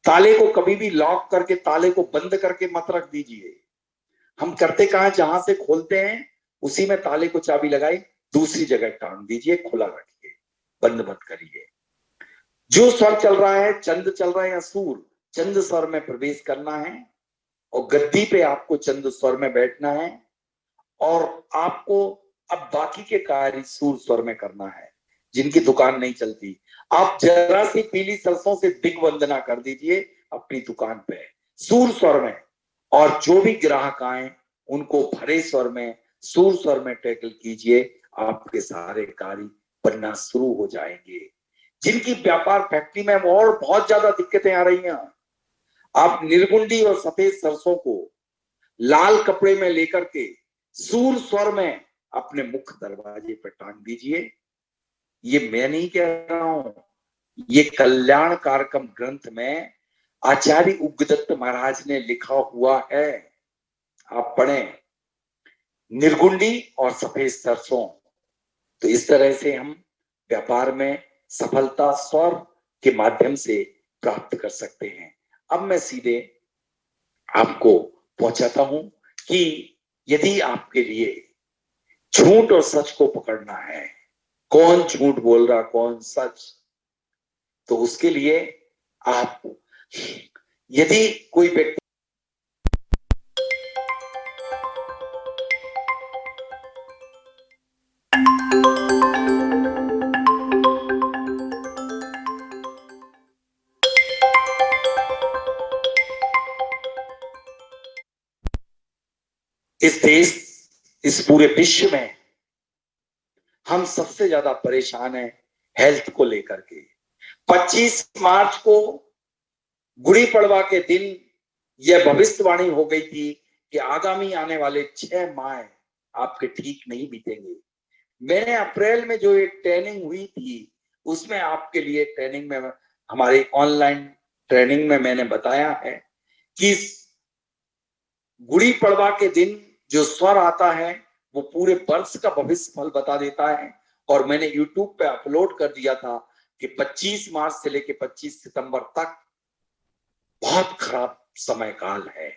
ताले को कभी भी लॉक करके ताले को बंद करके मत रख दीजिए। हम करते कहां, जहां से खोलते हैं उसी में ताले को चाबी लगाई, दूसरी जगह टांग दीजिए, खुला रखिए, बंद मत करिए। जो स्वर चल रहा है, चंद चल रहा है या सूर, चंद स्वर में प्रवेश करना है और गद्दी पे आपको चंद स्वर में बैठना है और आपको अब बाकी के कार्य सूर स्वर में करना है। जिनकी दुकान नहीं चलती, आप जरा सी पीली सरसों से दिग्वंदना कर दीजिए अपनी दुकान पे सूर स्वर में, और जो भी ग्राहक आए उनको भरे स्वर में, सूर स्वर में टैकल कीजिए। आपके सारे कार्य बनना शुरू हो जाएंगे। जिनकी व्यापार फैक्ट्री में और बहुत ज्यादा दिक्कतें आ रही हैं, आप निर्गुंडी और सफेद सरसों को लाल कपड़े में लेकर के सूर स्वर में अपने मुख्य दरवाजे पर टांग दीजिए। ये मैं नहीं कह रहा हूं, ये कल्याण कारकम ग्रंथ में आचार्य उग्रदत्त महाराज ने लिखा हुआ है, आप पढ़ें। निर्गुंडी और सफेद सरसों, तो इस तरह से हम व्यापार में सफलता स्वर के माध्यम से प्राप्त कर सकते हैं। अब मैं सीधे आपको पहुंचाता हूं कि यदि आपके लिए झूठ और सच को पकड़ना है, कौन झूठ बोल रहा कौन सच, तो उसके लिए आप, यदि कोई व्यक्ति इस देश, इस पूरे विश्व में हम सबसे ज्यादा परेशान हैं हेल्थ को लेकर के। 25 मार्च को गुड़ी पड़वा के दिन यह भविष्यवाणी हो गई थी कि आगामी आने वाले 6 माह आपके ठीक नहीं बीतेंगे। मैंने अप्रैल में जो एक ट्रेनिंग हुई थी उसमें आपके लिए ट्रेनिंग में, हमारी ऑनलाइन ट्रेनिंग में मैंने बताया है कि गुड़ी पड़वा के दिन जो स्वर आता है वो पूरे वर्ष का भविष्य फल बता देता है। और मैंने यूट्यूब पे अपलोड कर दिया था कि 25 मार्च से लेकर 25 सितंबर तक बहुत खराब समय काल है।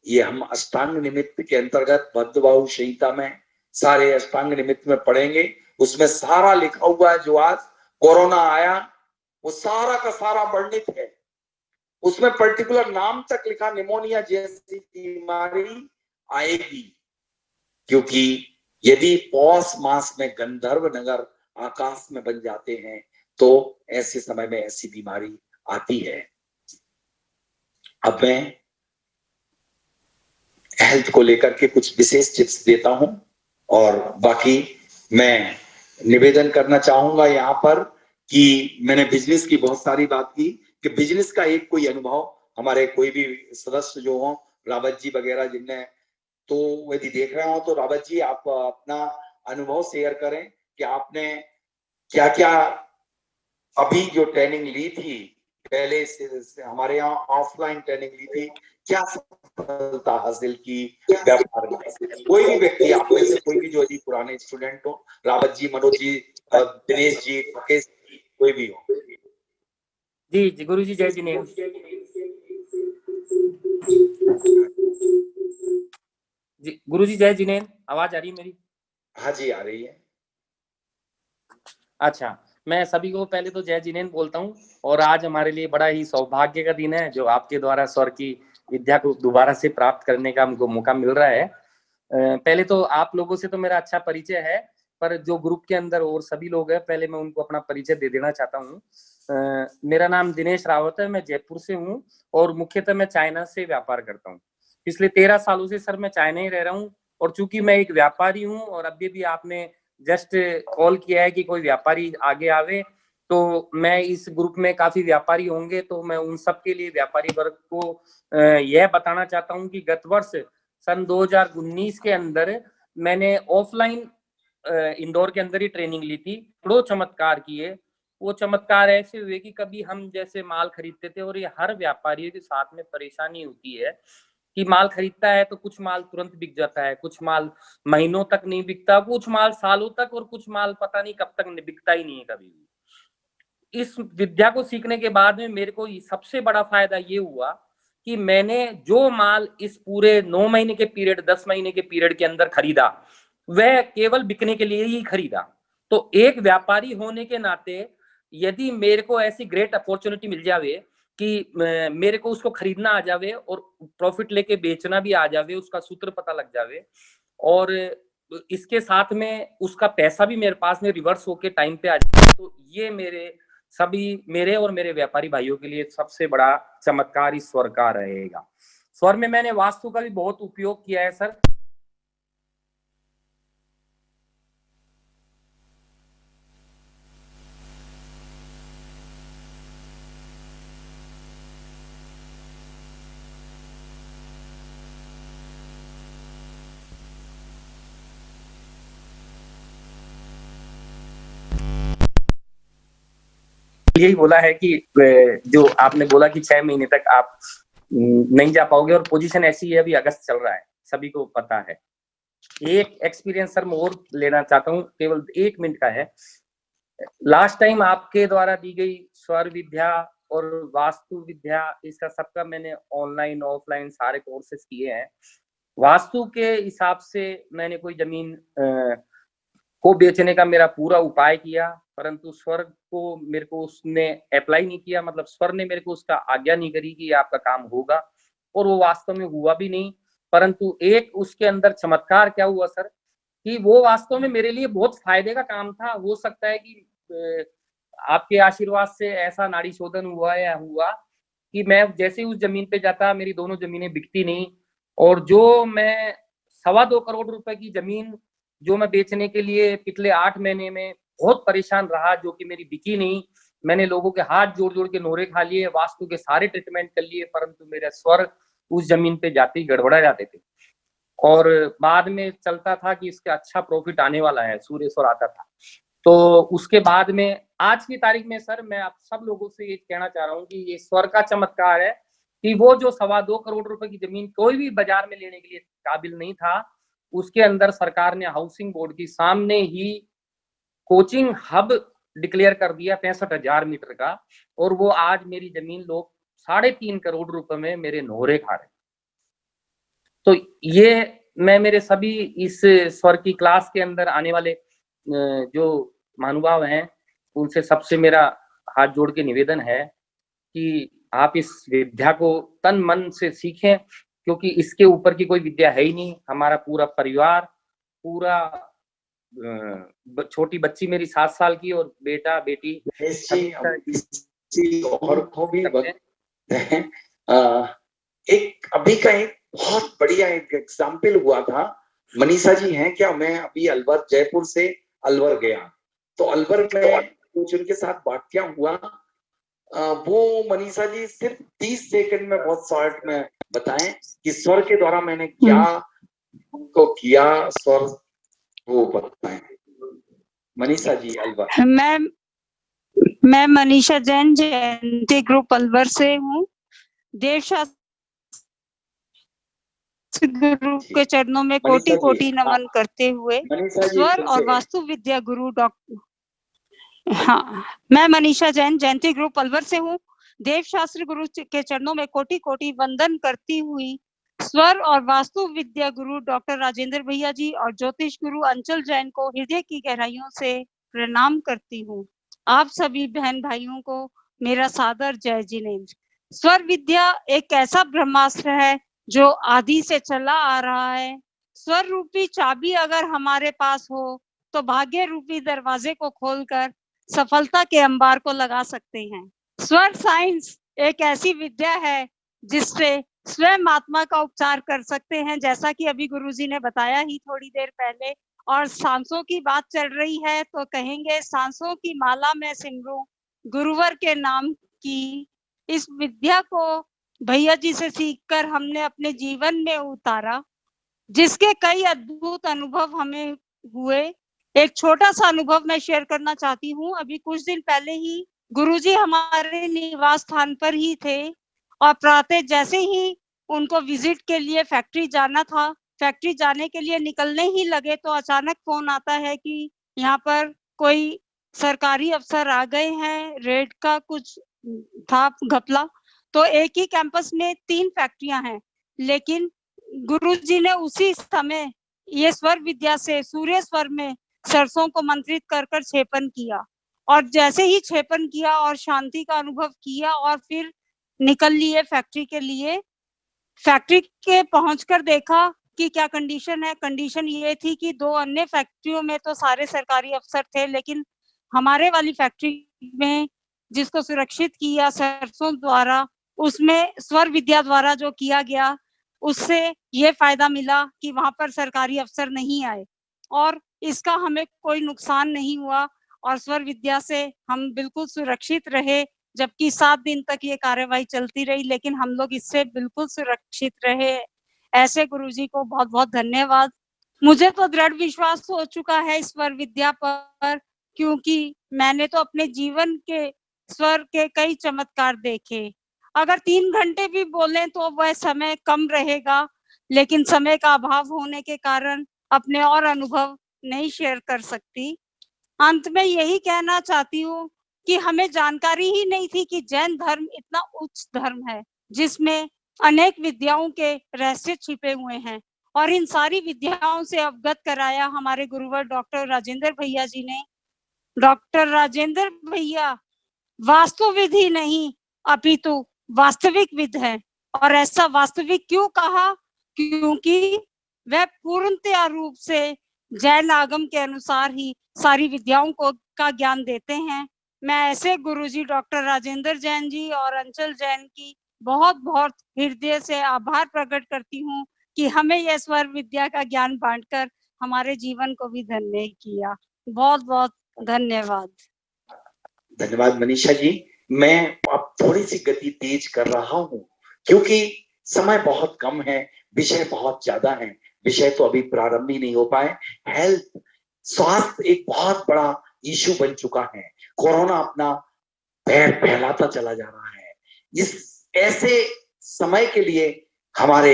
ये हम अष्टांग निमित्त के अंतर्गत भद्रबाहु संहिता में सारे अष्टांग निमित्त में पढ़ेंगे, उसमें सारा लिखा हुआ है। जो आज कोरोना आया वो सारा का सारा वर्णित है, उसमें पर्टिकुलर नाम तक लिखा, निमोनिया जैसी बीमारी आएगी। क्योंकि यदि पौष मास में गंधर्व नगर आकाश में बन जाते हैं तो ऐसे समय में ऐसी बीमारी आती है। अब मैं हेल्थ को लेकर के कुछ विशेष टिप्स देता हूं और बाकी मैं निवेदन करना चाहूंगा यहाँ पर कि मैंने बिजनेस की बहुत सारी बात की कि बिजनेस का एक कोई अनुभव हमारे कोई भी सदस्य जो हो, रावत जी वगैरह जिनने, तो यदि देख रहे हो तो रावत जी आप अपना अनुभव शेयर करें कि आपने क्या क्या अभी जो ट्रेनिंग ली थी, पहले से हमारे यहाँ ऑफलाइन ट्रेनिंग ली थी, क्या सफलता हासिल की व्यापार में। कोई भी व्यक्ति आप में से कोई भी जो अभी पुराने स्टूडेंट हो, रावत जी, मनोज जी, दिनेश जी, मुकेश जी, कोई भी हो। जी जी गुरु जी, जय जिनेन्द्र जी। गुरु जी जय जिनेन्द्र, आवाज आ रही है मेरी? हाँ जी आ रही है। अच्छा, मैं सभी को पहले तो जय जिनेन्द्र बोलता हूँ। और आज हमारे लिए बड़ा ही सौभाग्य का दिन है जो आपके द्वारा स्वर की विद्या को दोबारा से प्राप्त करने का हमको मौका मिल रहा है। पहले तो आप लोगों से तो मेरा अच्छा परिचय है, पर जो ग्रुप के अंदर और सभी लोग हैं, पहले मैं उनको अपना परिचय दे देना चाहता हूँ। मेरा नाम दिनेश रावत है, मैं जयपुर से हूँ और मुख्यतः मैं चाइना से व्यापार करता हूँ। पिछले 13 सालों से सर मैं चाइना ही रह रहा हूँ। और चूंकि मैं एक व्यापारी हूँ और अभी भी आपने जस्ट कॉल किया है कि कोई व्यापारी आगे आवे, तो मैं इस ग्रुप में काफी व्यापारी होंगे, तो मैं उन सब के लिए व्यापारी वर्ग को यह बताना चाहता हूं कि गत वर्ष सन 2019 के अंदर मैंने ऑफलाइन इंदौर के अंदर ही ट्रेनिंग ली थी। बड़ो चमत्कार किए। वो चमत्कार ऐसे हुए कि कभी हम जैसे माल खरीदते थे, और ये हर व्यापारी के साथ में परेशानी होती है कि माल खरीदता है तो कुछ माल तुरंत बिक जाता है, कुछ माल महीनों तक नहीं बिकता, कुछ माल सालों तक, और कुछ माल पता नहीं कब तक बिकता ही नहीं है कभी भी। इस विद्या को सीखने के बाद में मेरे को सबसे बड़ा फायदा ये हुआ कि मैंने जो माल इस पूरे 9 महीने के पीरियड, 10 महीने के पीरियड के अंदर खरीदा, वह केवल बिकने के लिए ही खरीदा। तो एक व्यापारी होने के नाते यदि मेरे को ऐसी ग्रेट अपॉर्चुनिटी मिल जावे कि मेरे को उसको खरीदना आ जावे और प्रॉफिट लेके बेचना भी आ जावे, उसका सूत्र पता लग जावे, और इसके साथ में उसका पैसा भी मेरे पास में रिवर्स होके टाइम पे आ जाए, तो ये मेरे और मेरे व्यापारी भाइयों के लिए सबसे बड़ा चमत्कार इस स्वर का रहेगा। स्वर में मैंने वास्तु का भी बहुत उपयोग किया है सर। यही बोला है कि जो आपने बोला कि 6 महीने तक आप नहीं जा पाओगे, और पोजीशन ऐसी है, अभी अगस्त चल रहा है, सभी को पता है। एक एक्सपीरियंस सर मैं और लेना चाहता हूँ, केवल 1 मिनट का है। लास्ट टाइम आपके द्वारा दी गई स्वर विद्या और वास्तु विद्या, इसका सबका मैंने ऑनलाइन ऑफलाइन सारे कोर्सेज किए हैं। वास्तु के हिसाब से मैंने कोई जमीन को बेचने का मेरा पूरा उपाय किया, परंतु स्वर को मेरे को उसने अप्लाई नहीं किया, मतलब स्वर ने मेरे को उसका आज्ञा नहीं करी कि आपका काम होगा, और वो वास्तव में हुआ भी नहीं। परंतु एक उसके अंदर चमत्कार क्या हुआ सर, कि वो वास्तव में मेरे लिए बहुत फायदे का काम था। हो सकता है कि आपके आशीर्वाद से ऐसा नाड़ी शोधन हुआ कि मैं जैसे उस जमीन पे जाता, मेरी दोनों जमीनें बिकती नहीं, और जो मैं 2.25 करोड़ रुपए की जमीन जो मैं बेचने के लिए पिछले 8 महीने में बहुत परेशान रहा, जो कि मेरी बिकी नहीं, मैंने लोगों के हाथ जोड़ जोड़ के नोरे खा लिए, वास्तु के सारे ट्रीटमेंट कर लिए, परंतु मेरे स्वर उस जमीन पे जाते ही गड़बड़ा जाते थे, और बाद में चलता था कि इसका अच्छा प्रॉफिट आने वाला है, सूर्य स्वर आता था। तो उसके बाद में आज की तारीख में सर मैं आप सब लोगों से ये कहना चाह रहा हूँ कि ये स्वर का चमत्कार है कि वो जो 2.25 करोड़ रुपए की जमीन कोई भी बाजार में लेने के लिए काबिल नहीं था, उसके अंदर सरकार ने हाउसिंग बोर्ड की सामने ही कोचिंग हब डिक्लेयर कर दिया 65,000 मीटर का, और वो आज मेरी जमीन लोग 3.5 करोड़ रुपए में मेरे नोहरे खा रहे। तो ये मैं मेरे सभी इस स्वर की क्लास के अंदर आने वाले जो महानुभाव हैं, उनसे सबसे मेरा हाथ जोड़ के निवेदन है कि आप इस विद्या को तन मन से सीखें, क्योंकि इसके ऊपर की कोई विद्या है ही नहीं। हमारा पूरा परिवार, पूरा छोटी बच्ची मेरी 7 साल की और बेटा बेटी और को भी एक अभी का एक बहुत बढ़िया एक एग्जाम्पल हुआ था। मनीषा जी हैं क्या? मैं अभी अलवर, जयपुर से अलवर गया, तो अलवर में कुछ उनके साथ वाक्या हुआ, वो मनीषा जी सिर्फ 30 सेकंड में बहुत शॉर्ट में बताएं कि स्वर के द्वारा मैंने क्या उनको किया, स्वर वो बताएं। मनीषा जी अलवर। मैं मनीषा जैन, जयंती ग्रुप अलवर से हूँ। देवशास्त्र गुरु के चरणों में कोटि कोटि नमन करते हुए स्वर और वास्तु विद्या गुरु डॉक्टर मैं मनीषा जैन, जयंती ग्रुप अलवर से हूँ। देवशास्त्र गुरु के चरणों में कोटि कोटि वंदन करती हुई स्वर और वास्तु विद्या गुरु डॉक्टर राजेंद्र भैया जी और ज्योतिष गुरु अंचल जैन को हृदय की गहराइयों से प्रणाम करती हूँ। आप सभी बहन भाइयों को मेरा सादर जय जिनेन्द्र। स्वर विद्या एक ऐसा ब्रह्मास्त्र है जो आदि से चला आ रहा है। स्वर रूपी चाबी अगर हमारे पास हो तो भाग्य रूपी दरवाजे को खोलकर सफलता के अंबार को लगा सकते हैं। स्वर साइंस एक ऐसी विद्या है जिससे स्वयं आत्मा का उपचार कर सकते हैं, जैसा कि अभी गुरुजी ने बताया ही थोड़ी देर पहले। और सांसों की बात चल रही है तो कहेंगे सांसों की माला में सिमरूं, गुरुवर के नाम की। इस विद्या को भैया जी से सीखकर हमने अपने जीवन में उतारा, जिसके कई अद्भुत अनुभव हमें हुए। एक छोटा सा अनुभव मैं शेयर करना चाहती हूँ। अभी कुछ दिन पहले ही गुरुजी हमारे निवास स्थान पर ही थे और प्रातः जैसे ही उनको विजिट के लिए फैक्ट्री जाना था, फैक्ट्री जाने के लिए निकलने ही लगे तो अचानक फोन आता है कि यहाँ पर कोई सरकारी अफसर आ गए हैं, रेड का कुछ था घपला। तो एक ही कैंपस में 3 फैक्ट्रियां हैं, लेकिन गुरुजी ने उसी समय ये स्वर विद्या से सूर्य स्वर में सरसों को मंत्रित कर कर छेपन किया, और जैसे ही छेपन किया और शांति का अनुभव किया और फिर निकल लिए फैक्ट्री के लिए। फैक्ट्री के पहुंचकर देखा कि क्या कंडीशन है। कंडीशन ये थी कि 2 अन्य फैक्ट्रियों में तो सारे सरकारी अफसर थे, लेकिन हमारे वाली फैक्ट्री में जिसको सुरक्षित किया सरसों द्वारा, उसमें स्वर विद्या द्वारा जो किया गया, उससे ये फायदा मिला कि वहां पर सरकारी अफसर नहीं आए और इसका हमें कोई नुकसान नहीं हुआ और स्वर विद्या से हम बिल्कुल सुरक्षित रहे। जबकि 7 दिन तक ये कार्यवाही चलती रही, लेकिन हम लोग इससे बिल्कुल सुरक्षित रहे। ऐसे गुरुजी को बहुत बहुत धन्यवाद। मुझे तो दृढ़ विश्वास हो चुका है स्वर विद्या पर, क्योंकि मैंने तो अपने जीवन के स्वर के कई चमत्कार देखे। अगर 3 घंटे भी बोलें तो वह समय कम रहेगा, लेकिन समय का अभाव होने के कारण अपने और अनुभव नहीं शेयर कर सकती। अंत में यही कहना चाहती हूँ कि हमें जानकारी ही नहीं थी कि जैन धर्म इतना उच्च धर्म है, जिसमें अनेक विद्याओं के रहस्य छिपे हुए हैं, और इन सारी विद्याओं से अवगत कराया हमारे गुरुवर डॉक्टर राजेंद्र भैया जी ने। डॉक्टर राजेंद्र भैया वास्तुविद ही नहीं अपितु वास्तविक विद है। और ऐसा वास्तविक क्यों कहा? क्योंकि वह पूर्णतया रूप से जैन आगम के अनुसार ही सारी विद्याओं को का ज्ञान देते हैं। मैं ऐसे गुरुजी डॉक्टर राजेंद्र जैन जी और अंचल जैन की बहुत बहुत हृदय से आभार प्रकट करती हूँ कि हमें यह स्वर विद्या का ज्ञान बांटकर हमारे जीवन को भी धन्य किया। बहुत बहुत धन्यवाद। धन्यवाद मनीषा जी। मैं अब थोड़ी सी गति तेज कर रहा हूँ क्योंकि समय बहुत कम है, विषय बहुत ज्यादा है। विषय तो अभी प्रारंभ ही नहीं हो पाए। हेल्थ, स्वास्थ्य एक बहुत बड़ा इशू बन चुका है। कोरोना अपना पैर फैलाता चला जा रहा है। इस ऐसे समय के लिए हमारे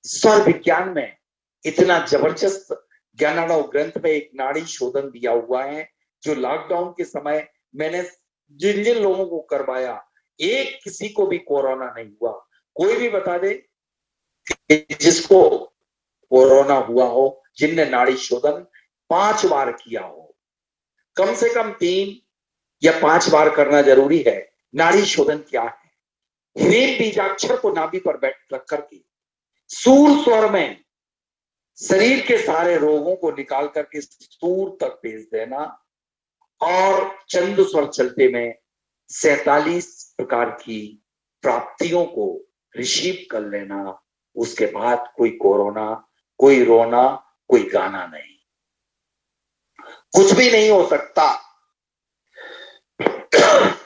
स्वर विज्ञान में इतना जबरदस्त ज्ञानार्णव ग्रंथ में एक नाड़ी शोधन दिया हुआ है, जो लॉकडाउन के समय मैंने जिन जिन लोगों को करवाया, एक किसी को भी कोरोना नहीं हुआ। कोई भी बता दे जिसको कोरोना हुआ हो, जिनने नाड़ी शोधन 5 बार किया हो। कम से कम 3 या 5 बार करना जरूरी है। नाड़ी शोधन क्या है? ह्रीम बीजाक्षर को नाभि पर बैठ रख करके सूर स्वर में शरीर के सारे रोगों को निकाल करके सूर तक भेज देना, और चंद स्वर चलते में 47 प्रकार की प्राप्तियों को रिसीव कर लेना। उसके बाद कोई कोरोना, कोई रोना, कोई गाना नहीं, कुछ भी नहीं हो सकता।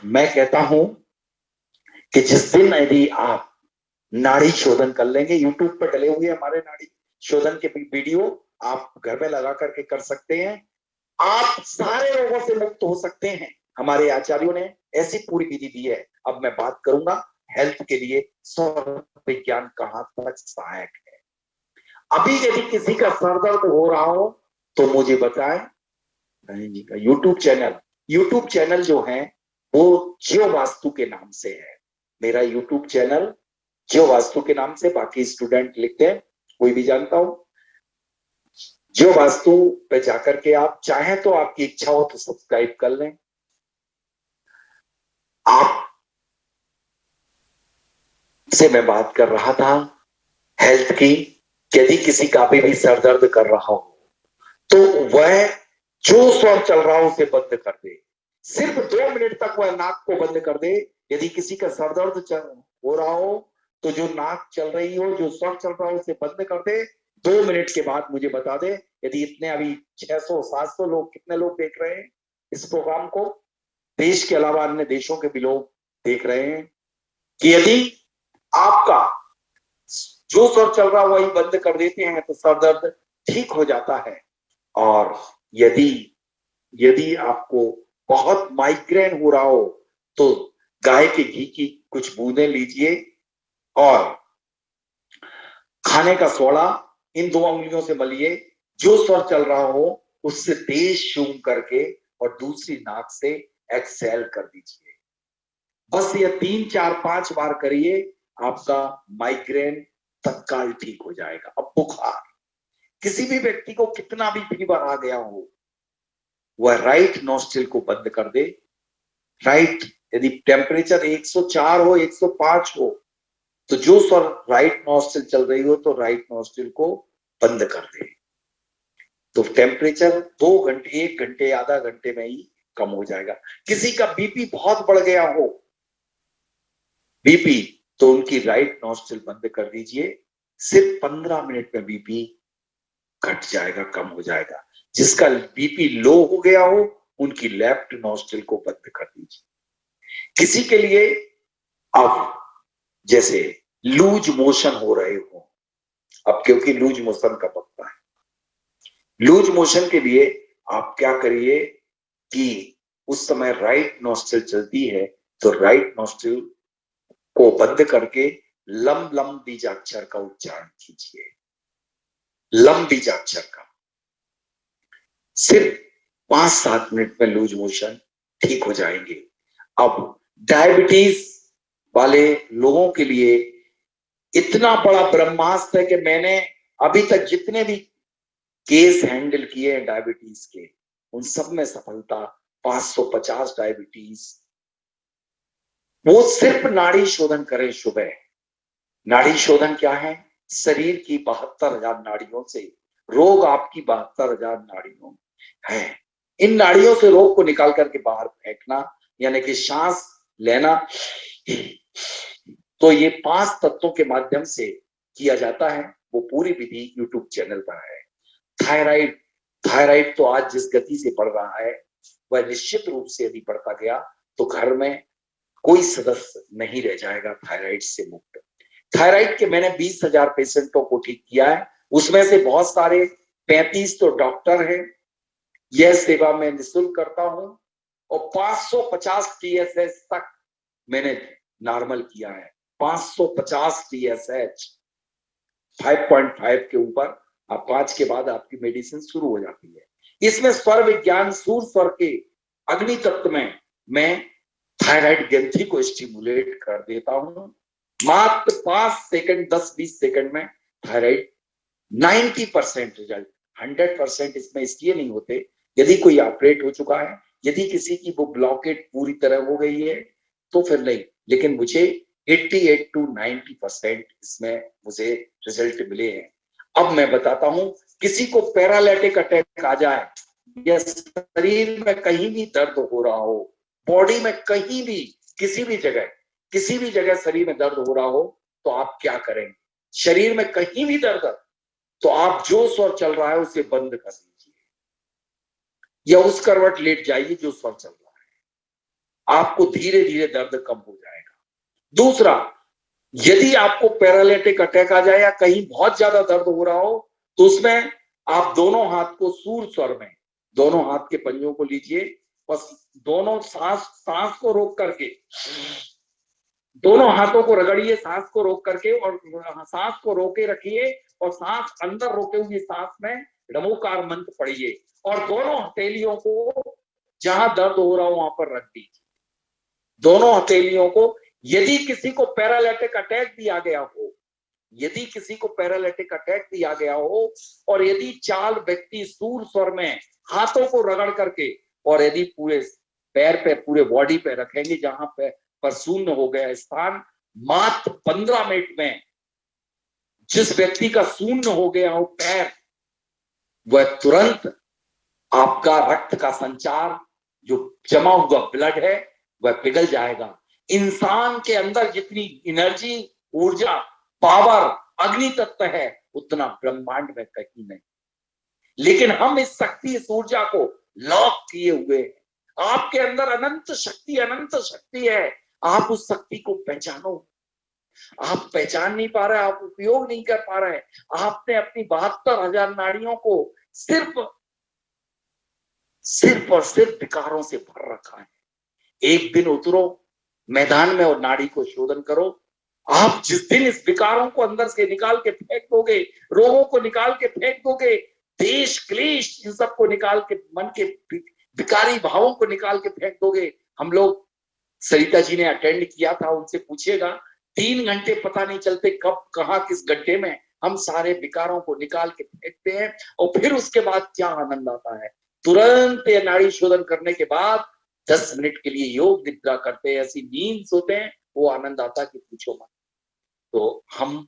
मैं कहता हूं कि जिस दिन यदि आप नाड़ी शोधन कर लेंगे, यूट्यूब पर डले हुए हमारे नाड़ी शोधन के वीडियो आप घर में लगा करके कर सकते हैं, आप सारे रोगों से मुक्त हो सकते हैं। हमारे आचार्यों ने ऐसी पूरी विधि दी है। अब मैं बात करूंगा हेल्थ के लिए स्वर विज्ञान कहां तक सहायक है। अभी यदि किसी का सर दर्द हो रहा हो तो मुझे बताएं। जी का यूट्यूब चैनल जो है वो ज्यो वास्तु के नाम से है। मेरा यूट्यूब चैनल ज्यो वास्तु के नाम से, बाकी स्टूडेंट लिखते हैं, कोई भी जानता हो। ज्यो वास्तु पे जाकर के आप चाहें तो, आपकी इच्छा हो तो सब्सक्राइब कर लें। आप से मैं बात कर रहा था हेल्थ की। यदि किसी का भी सर दर्द कर रहा हो तो वह जो स्वर चल रहा हो उसे बंद कर दे। सिर्फ 2 मिनट तक वह नाक को बंद कर दे। यदि किसी का सर दर्द हो रहा हो तो जो नाक चल रही हो, जो स्वर चल रहा हो उसे बंद कर दे। 2 मिनट के बाद मुझे बता दे। यदि इतने अभी 600-700 लोग, कितने लोग देख रहे हैं इस प्रोग्राम को? देश के अलावा अन्य देशों के भी लोग देख रहे हैं कि यदि आपका जो सर चल रहा वही बंद कर देते हैं तो सर दर्द ठीक हो जाता है। और यदि आपको बहुत माइग्रेन हो रहा हो तो गाय के घी की कुछ बूंदें लीजिए और खाने का सोडा इन 2 उंगलियों से मलिए, जो स्वर चल रहा हो उससे तेज शूम करके और दूसरी नाक से एक्सहेल कर दीजिए। बस ये 3, 4, 5 बार करिए, आपका माइग्रेन तत्काल ठीक हो जाएगा। अब बुखार, किसी भी व्यक्ति को कितना भी फीवर आ गया हो, वह राइट नोस्ट्रिल को बंद कर दे। राइट, यदि टेम्परेचर 104 हो, 105 हो, तो जो स्वर राइट नोस्ट्रिल चल रही हो तो राइट नोस्ट्रिल को बंद कर दे। तो टेम्परेचर 2 घंटे, 1 घंटे, आधा घंटे में ही कम हो जाएगा। किसी का बीपी बहुत बढ़ गया हो, बीपी, तो उनकी राइट नोस्ट्रिल बंद कर दीजिए। सिर्फ 15 मिनट में बीपी घट जाएगा, कम हो जाएगा। जिसका बीपी लो हो गया हो, उनकी लेफ्ट नोस्ट्रिल को बंद कर दीजिए। किसी के लिए अब जैसे लूज मोशन हो रहे हो, अब क्योंकि लूज मोशन का वक्त है, लूज मोशन के लिए आप क्या करिए कि उस समय राइट नोस्ट्रिल चलती है तो राइट नोस्ट्रिल को बंद करके लम लम बीजाक्षर का उच्चारण कीजिए। लम बीजाक्षर का सिर्फ 5-7 मिनट में लूज मोशन ठीक हो जाएंगे। अब डायबिटीज वाले लोगों के लिए इतना बड़ा ब्रह्मास्त्र है कि मैंने अभी तक जितने भी केस हैंडल किए हैं डायबिटीज के, उन सब में सफलता 550 डायबिटीज। वो सिर्फ नाड़ी शोधन करें सुबह। नाड़ी शोधन क्या है? शरीर की 72,000 नाड़ियों से रोग आपकी 72,000 नाड़ियों है। इन नाड़ियों से रोग को निकाल करके बाहर फेंकना, यानी कि सांस लेना, तो ये 5 तत्वों के माध्यम से किया जाता है। वो पूरी विधि YouTube चैनल पर है। थायराइड तो आज जिस गति से बढ़ रहा है, वह निश्चित रूप से यदि बढ़ता गया तो घर में कोई सदस्य नहीं रह जाएगा थायराइड से मुक्त। थायराइड के मैंने 20,000 पेशेंटों को ठीक किया है, उसमें से बहुत सारे 35 तो डॉक्टर हैं। यह सेवा मैं निःशुल्क करता हूं और 550 TSH तक मैंने नॉर्मल किया है। 550 TSH 5.5 के ऊपर, अब 5 के बाद आपकी मेडिसिन शुरू हो जाती है। इसमें स्वर विज्ञान, सूर स्वर के अग्नि तत्व में मैं थायराइड ग्रंथि को स्टिमुलेट कर देता हूं। मात्र 5 सेकंड, 10-20 सेकंड में थायराइड 90% रिजल्ट। 100% इसमें इसलिए नहीं होते, यदि कोई ऑपरेट हो चुका है, यदि किसी की वो ब्लॉकेट पूरी तरह हो गई है तो फिर नहीं, लेकिन मुझे 88 to 90% इसमें मुझे रिजल्ट मिले हैं। अब मैं बताता हूं, किसी को पैरालिटिक अटैक आ जाए या शरीर में कहीं भी दर्द हो रहा हो, बॉडी में कहीं भी किसी भी जगह शरीर में दर्द हो रहा हो, तो आप क्या करें? शरीर में कहीं भी दर्द, तो आप जो स्वर चल रहा है उसे बंद कर दीजिए या उस करवट लेट जाइए जो स्वर चल रहा है। आपको धीरे धीरे दर्द कम हो जाएगा। दूसरा, यदि आपको पैरालिटिक अटैक आ जाए या कहीं बहुत ज्यादा दर्द हो रहा हो, तो उसमें आप दोनों हाथ को सूर स्वर में, दोनों हाथ के पंजों को लीजिए, बस दोनों सांस को रोक करके, दोनों हाथों को रगड़िए सांस को रोक करके, और सांस को रोके रखिए और सांस अंदर रोके हुए सांस में नमोकार मंत्र पढ़िए और दोनों हथेलियों को जहां दर्द हो रहा हो वहां पर रख दीजिए। दोनों हथेलियों को, यदि किसी को पैरालिटिक अटैक भी आ गया हो, यदि किसी को पैरालिटिक अटैक भी आ गया हो, और यदि 4 व्यक्ति सूर स्वर में हाथों को रगड़ करके, और यदि पूरे पैर पे, पूरे बॉडी पे रखेंगे जहां पे पर शून्य हो गया स्थान, मात्र 15 मिनट में जिस व्यक्ति का शून्य हो गया हो पैर, वह तुरंत आपका रक्त का संचार, जो जमा हुआ ब्लड है, वह पिघल जाएगा। इंसान के अंदर जितनी एनर्जी, ऊर्जा, पावर, अग्नि तत्व है, उतना ब्रह्मांड में कहीं नहीं। लेकिन हम इस शक्ति, इस ऊर्जा को लॉक किए हुए हैं। आपके अंदर अनंत शक्ति है। आप उस शक्ति को पहचानो। आप पहचान नहीं पा रहे, आप उपयोग नहीं कर पा रहे। आपने अपनी 72,000 नाड़ियों को सिर्फ और सिर्फ विकारों से भर रखा है। एक दिन उतरो मैदान में और नाड़ी को शोधन करो। आप जिस दिन इस विकारों को अंदर से निकाल के फेंक दोगे, रोगों को निकाल के फेंक दोगे, देश क्लेश इन सब को निकाल के, मन के विकारी भावों को निकाल के फेंक दोगे। हम लोग, सरिता जी ने अटेंड किया था, उनसे पूछिएगा, 3 घंटे पता नहीं चलते कब कहां किस गड्ढे में हम सारे विकारों को निकाल के फेंकते हैं। और फिर उसके बाद क्या आनंद आता है। तुरंत ये नाड़ी शोधन करने के बाद 10 मिनट के लिए योग निद्रा करते हैं, ऐसी नींद सोते हैं, वो आनंद आता कि पूछो मत। तो हम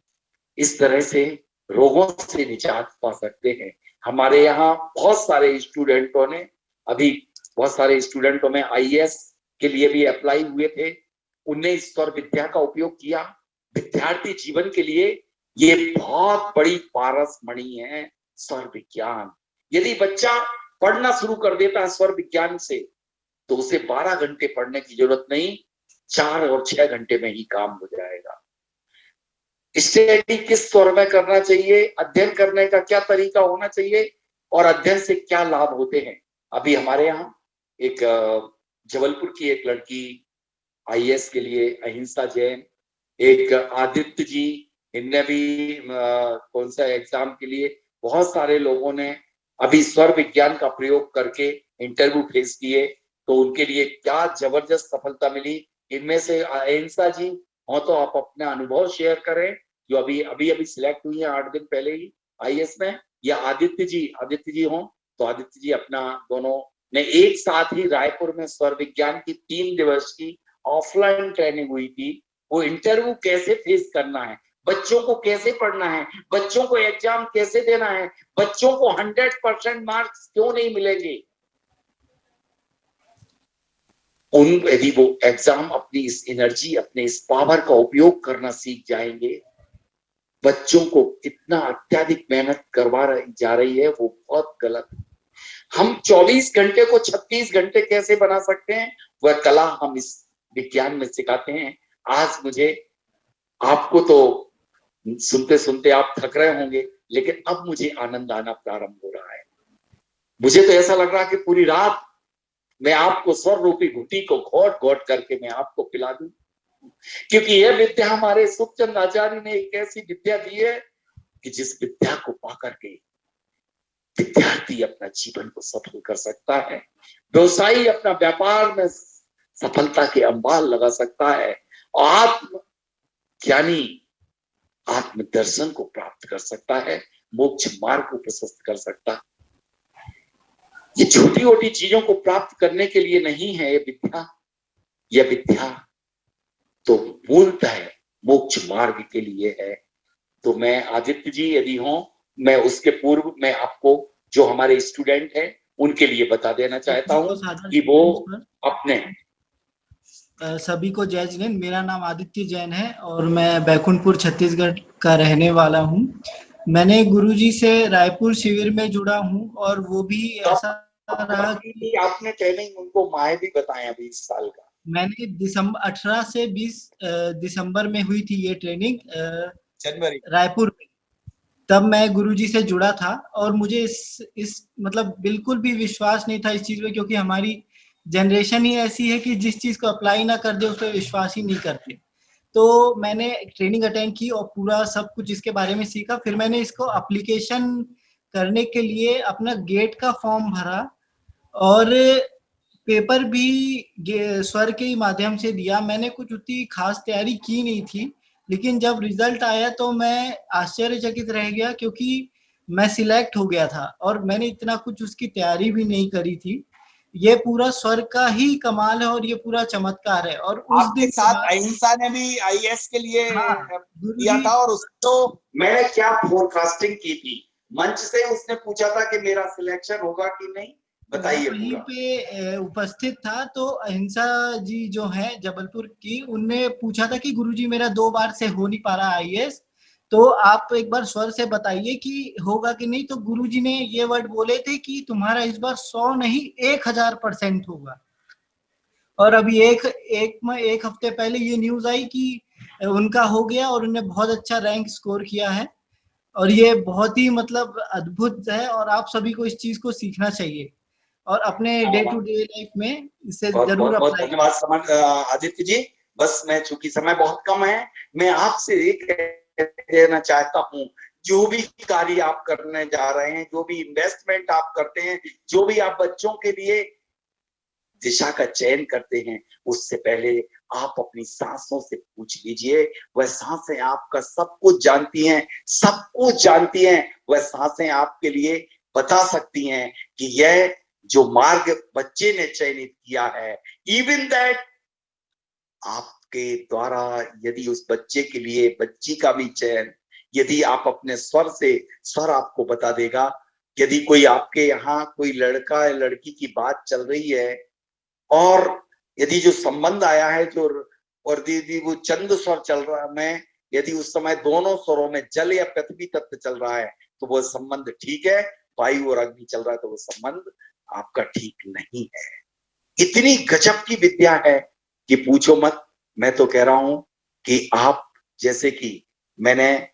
इस तरह से रोगों से निजात पा सकते हैं। हमारे यहाँ बहुत सारे स्टूडेंटों ने, अभी बहुत सारे स्टूडेंटों में IAS के लिए भी अप्लाई हुए थे, उनने इस स्वर विद्या का उपयोग किया। विद्यार्थी जीवन के लिए ये बहुत बड़ी पारस मणि है स्वर विज्ञान। यदि बच्चा पढ़ना शुरू कर देता है स्वर विज्ञान से, तो उसे 12 घंटे पढ़ने की जरूरत नहीं, 4 और 6 घंटे में ही काम हो जाएगा। स्टडी किस स्वर में करना चाहिए, अध्ययन करने का क्या तरीका होना चाहिए और अध्ययन से क्या लाभ होते हैं। अभी हमारे यहाँ एक जबलपुर की एक लड़की IAS के लिए, अहिंसा जैन, एक आदित्य जी, इनने भी कौन सा एग्जाम के लिए, बहुत सारे लोगों ने अभी स्वर विज्ञान का प्रयोग करके इंटरव्यू फेस किए, तो उनके लिए क्या जबरदस्त सफलता मिली। इनमें से अहिंसा जी हो तो आप अपना अनुभव शेयर करें, जो अभी सिलेक्ट हुई है 8 दिन पहले ही IAS में, या आदित्य जी हो तो आदित्य जी अपना, दोनों ने एक साथ ही रायपुर में स्वर विज्ञान की 3 दिवस की ऑफलाइन ट्रेनिंग हुई थी। वो इंटरव्यू कैसे फेस करना है, बच्चों को कैसे पढ़ना है, बच्चों को एग्जाम कैसे देना है, बच्चों को 100% मार्क्स क्यों नहीं मिलेंगे, यदि वो एग्जाम अपनी इस एनर्जी, अपने इस पावर का उपयोग करना सीख जाएंगे, बच्चों को कितना अत्यधिक मेहनत करवा जा रही है वो बहुत गलत है। हम 24 घंटे को 36 घंटे कैसे बना सकते हैं, वह कला हम इस विज्ञान में सिखाते हैं। आज मुझे, आपको तो सुनते सुनते आप थक रहे होंगे, लेकिन अब मुझे आनंद आना प्रारंभ हो रहा है। मुझे तो ऐसा लग रहा है कि पूरी रात मैं आपको स्वर रूपी घुटी को घोट घोट करके मैं आपको पिला दूं, क्योंकि यह विद्या हमारे सुखचंद आचार्य ने एक ऐसी विद्या दी है कि जिस विद्या को पाकर के विद्यार्थी अपना जीवन को सफल कर सकता है, व्यवसायी अपना व्यापार में सफलता के अंबाल लगा सकता है, और आत्म ज्ञानी आत्म दर्शन को प्राप्त कर सकता है, मोक्ष मार्ग को प्रशस्त कर सकता है। ये छोटी छोटी चीजों को प्राप्त करने के लिए नहीं है ये विद्या। यह विद्या तो मूलतः मोक्ष मार्ग के लिए है। तो मैं, आदित्य जी यदि हो, मैं उसके पूर्व मैं आपको जो हमारे स्टूडेंट हैं उनके लिए बता देना चाहता हूँ कि वो अपने सभी को जय जिनेंद्र। मेरा नाम आदित्य जैन है और मैं बैकुंठपुर छत्तीसगढ़ का रहने वाला हूँ। मैंने गुरुजी से रायपुर शिविर में जुड़ा हूँ और वो भी ऐसा रहा कि आपने ट्रेनिंग उनको माह भी बताया 20 साल का। मैंने 18 से 20 दिसंबर में हुई थी ये ट्रेनिंग जनवरी रायपुर में। तब मैं गुरुजी से जुड़ा था और मुझे इस मतलब बिल्कुल भी विश्वास नहीं था इस चीज में, क्योंकि हमारी जनरेशन ही ऐसी है कि जिस चीज को अप्लाई ना कर दे उस पर विश्वास ही नहीं करते। तो मैंने ट्रेनिंग अटेंड की और पूरा सब कुछ इसके बारे में सीखा। फिर मैंने इसको एप्लीकेशन करने के लिए अपना गेट का फॉर्म भरा और पेपर भी स्वर के माध्यम से दिया। मैंने कुछ उतनी खास तैयारी की नहीं थी, लेकिन जब रिजल्ट आया तो मैं आश्चर्यचकित रह गया, क्योंकि मैं सिलेक्ट हो गया था और मैंने इतना कुछ उसकी तैयारी भी नहीं करी थी। ये पूरा स्वर का ही कमाल है और ये पूरा चमत्कार है। और उस दिन साथ अहिंसा ने भी IAS के लिए दिया था और उसको मैंने क्या फोरकास्टिंग की थी, मंच से उसने पूछा था कि मेरा सिलेक्शन होगा कि नहीं, बताइए। वहीं पे उपस्थित था तो अहिंसा जी जो है जबलपुर की, उनने पूछा था कि गुरुजी मेरा 2 बार से हो नहीं पा रहा IAS, तो आप एक बार स्वर से बताइए कि होगा कि नहीं। तो गुरुजी ने ये वर्ड बोले थे कि तुम्हारा इस बार 100 नहीं 1000% होगा। और अभी एक हफ्ते पहले ये न्यूज आई कि उनका हो गया और उन्होंने बहुत अच्छा रैंक स्कोर किया है, और ये बहुत ही मतलब अद्भुत है और आप सभी को इस चीज को सीखना चाहिए और अपने डे टू डे लाइफ में इसे जरूर बहुत अप्लाई। धन्यवाद आदित्य जी। बस मैं, चूंकि समय बहुत कम है, मैं आपसे एक कहना चाहता हूँ, जो भी कार्य आप करने जा रहे हैं, जो भी इन्वेस्टमेंट आप करते हैं, जो भी आप बच्चों के लिए दिशा का चयन करते हैं, उससे पहले आप अपनी सांसों से पूछ लीजिए। वह सांसें आपका सब कुछ जानती हैं, सब कुछ जानती हैं। वह सांसें आपके लिए बता सकती हैं कि यह जो मार्ग बच्चे ने चयनित किया है, इवन दैट आपके द्वारा यदि उस बच्चे के लिए, बच्ची का भी चयन, यदि आप अपने स्वर से, स्वर आपको बता देगा। यदि कोई आपके यहाँ कोई लड़का या लड़की की बात चल रही है और यदि जो संबंध आया है, जो और दीदी वो चंद स्वर चल रहा है, मैं यदि उस समय दोनों स्वरों में जल या पृथ्वी तत्व चल रहा है, तो वो संबंध ठीक है। वायु और अग्नि चल रहा है तो वो संबंध आपका ठीक नहीं है। इतनी गजब की विद्या है कि पूछो मत। मैं तो कह रहा हूं कि आप, जैसे कि मैंने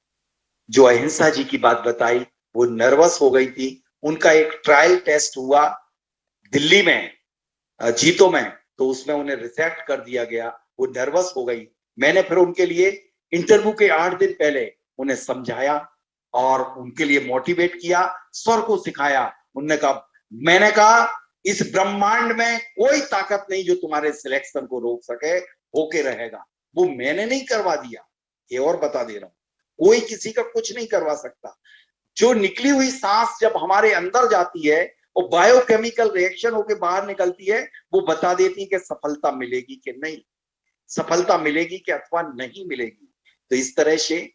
जो अहिंसा जी की बात बताई, वो नर्वस हो गई थी। उनका एक ट्रायल टेस्ट हुआ दिल्ली में, जीतो में, तो उसमें उन्हें रिजेक्ट कर दिया गया। वो नर्वस हो गई। मैंने फिर उनके लिए इंटरव्यू के 8 दिन पहले उन्हें समझाया और उनके लिए मोटिवेट किया, स्वर को सिखाया। उन्होंने कहा, मैंने कहा इस ब्रह्मांड में कोई ताकत नहीं जो तुम्हारे सिलेक्शन को रोक सके, होके रहेगा। वो मैंने नहीं करवा दिया, ये और बता दे रहा हूं, कोई किसी का कुछ नहीं करवा सकता। जो निकली हुई सांस जब हमारे अंदर जाती है, वो बायोकेमिकल रिएक्शन होके बाहर निकलती है, वो बता देती है कि सफलता मिलेगी कि नहीं, सफलता मिलेगी कि अथवा नहीं मिलेगी। तो इस तरह से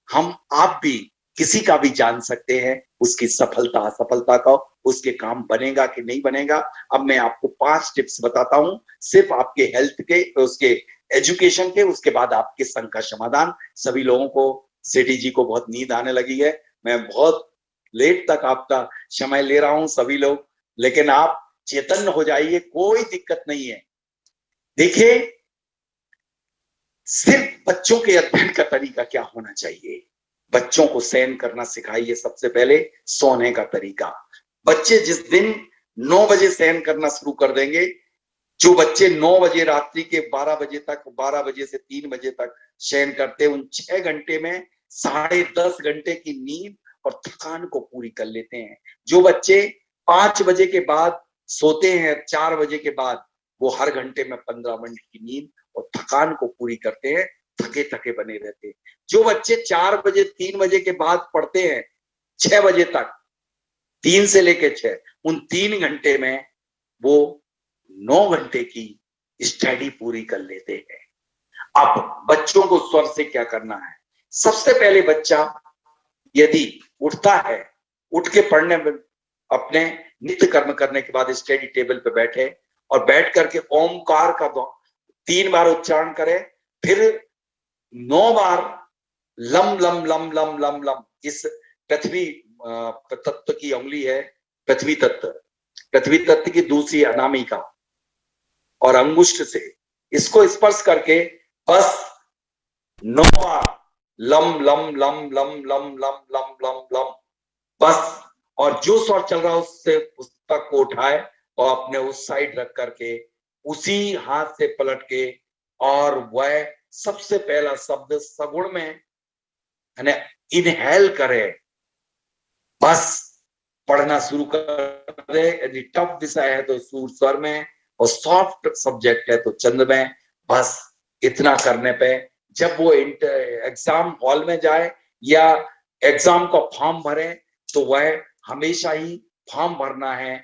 हम, आप भी किसी का भी जान सकते हैं उसकी सफलता असफलता का, उसके काम बनेगा कि नहीं बनेगा। अब मैं आपको 5 टिप्स बताता हूं, सिर्फ आपके हेल्थ के, उसके एजुकेशन के, उसके बाद आपके संघ का समाधान। सभी लोगों को, सेठी जी को बहुत नींद आने लगी है, मैं बहुत लेट तक आपका समय ले रहा हूं सभी लोग, लेकिन आप चैतन्य हो जाइए, कोई दिक्कत नहीं है। देखिए, सिर्फ बच्चों के अध्ययन का तरीका क्या होना चाहिए, बच्चों को शयन करना सिखाइए। सबसे पहले सोने का तरीका, बच्चे जिस दिन 9 बजे शयन करना शुरू कर देंगे, जो बच्चे 9 बजे रात्रि के 12 बजे तक, 12 बजे से 3 बजे तक शयन करते हैं, उन 6 घंटे में 10.5 घंटे की नींद और थकान को पूरी कर लेते हैं। जो बच्चे 5 बजे के बाद सोते हैं, 4 बजे के बाद, वो हर घंटे में 15 मिनट की नींद और थकान को पूरी करते हैं, थके थके बने रहते हैं। जो बच्चे 4 बजे 3 बजे के बाद पढ़ते हैं 6 बजे तक, 3 से लेके 6, उन 3 घंटे में वो 9 घंटे की स्टडी पूरी कर लेते हैं। अब बच्चों को स्वर से क्या करना है, सबसे पहले बच्चा यदि उठता है, उठ के पढ़ने में, अपने नित्य कर्म करने के बाद स्टडी टेबल पे बैठे और बैठ करके ओमकार का 3 बार उच्चारण करे, फिर 9 बार लम लम लम लम लम लम, इस पृथ्वी तत्व की उंगली है, पृथ्वी तत्व की दूसरी अनामिका और अंगुष्ठ से इसको स्पर्श करके बस 9 बार लम लम लम लम लम लम लम लम लम, बस। और जो स्वर चल रहा है उससे पुस्तक को उठाए और अपने उस साइड रख करके उसी हाथ से पलट के, और वह सबसे पहला शब्द सगुण में इनहेल करे, बस पढ़ना शुरू कर दे। यदि टफ विषय है तो सूर स्वर में, और सॉफ्ट सब्जेक्ट है तो चंद में। बस इतना करने पे जब वो एग्जाम हॉल में जाए या एग्जाम का फॉर्म भरे, तो वह हमेशा ही फॉर्म भरना है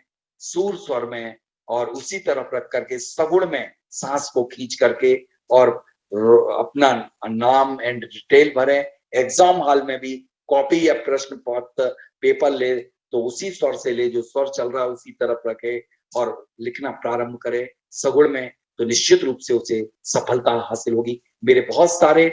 सूर स्वर में, और उसी तरफ रख करके सगुण में सांस को खींच करके और अपना नाम एंड डिटेल भरे। एग्जाम हॉल में भी कॉपी या प्रश्न पत्र पेपर ले तो उसी स्वर से ले, जो स्वर चल रहा है उसी तरफ रखे और लिखना प्रारंभ करे सगुण में, तो निश्चित रूप से उसे सफलता हासिल होगी। मेरे बहुत सारे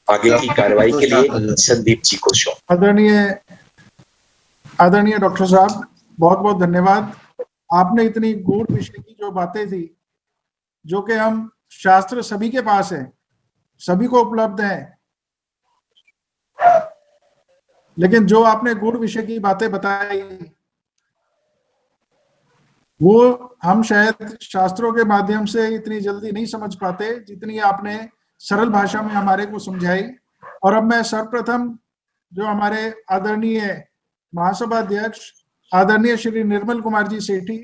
आगे की कार्रवाई के लिए संदीप जी को शो। आदरणीय डॉक्टर साहब, बहुत बहुत धन्यवाद। आपने इतनी गूढ़ विषय की जो बातें थी, जो कि हम शास्त्र सभी के पास है, सभी को उपलब्ध है, लेकिन जो आपने गूढ़ विषय की बातें बताई वो हम शायद शास्त्रों के माध्यम से इतनी जल्दी नहीं समझ पाते जितनी आपने सरल भाषा में हमारे को समझाई। और अब मैं सर्वप्रथम जो हमारे आदरणीय महासभा अध्यक्ष आदरणीय श्री निर्मल कुमार जी सेठी,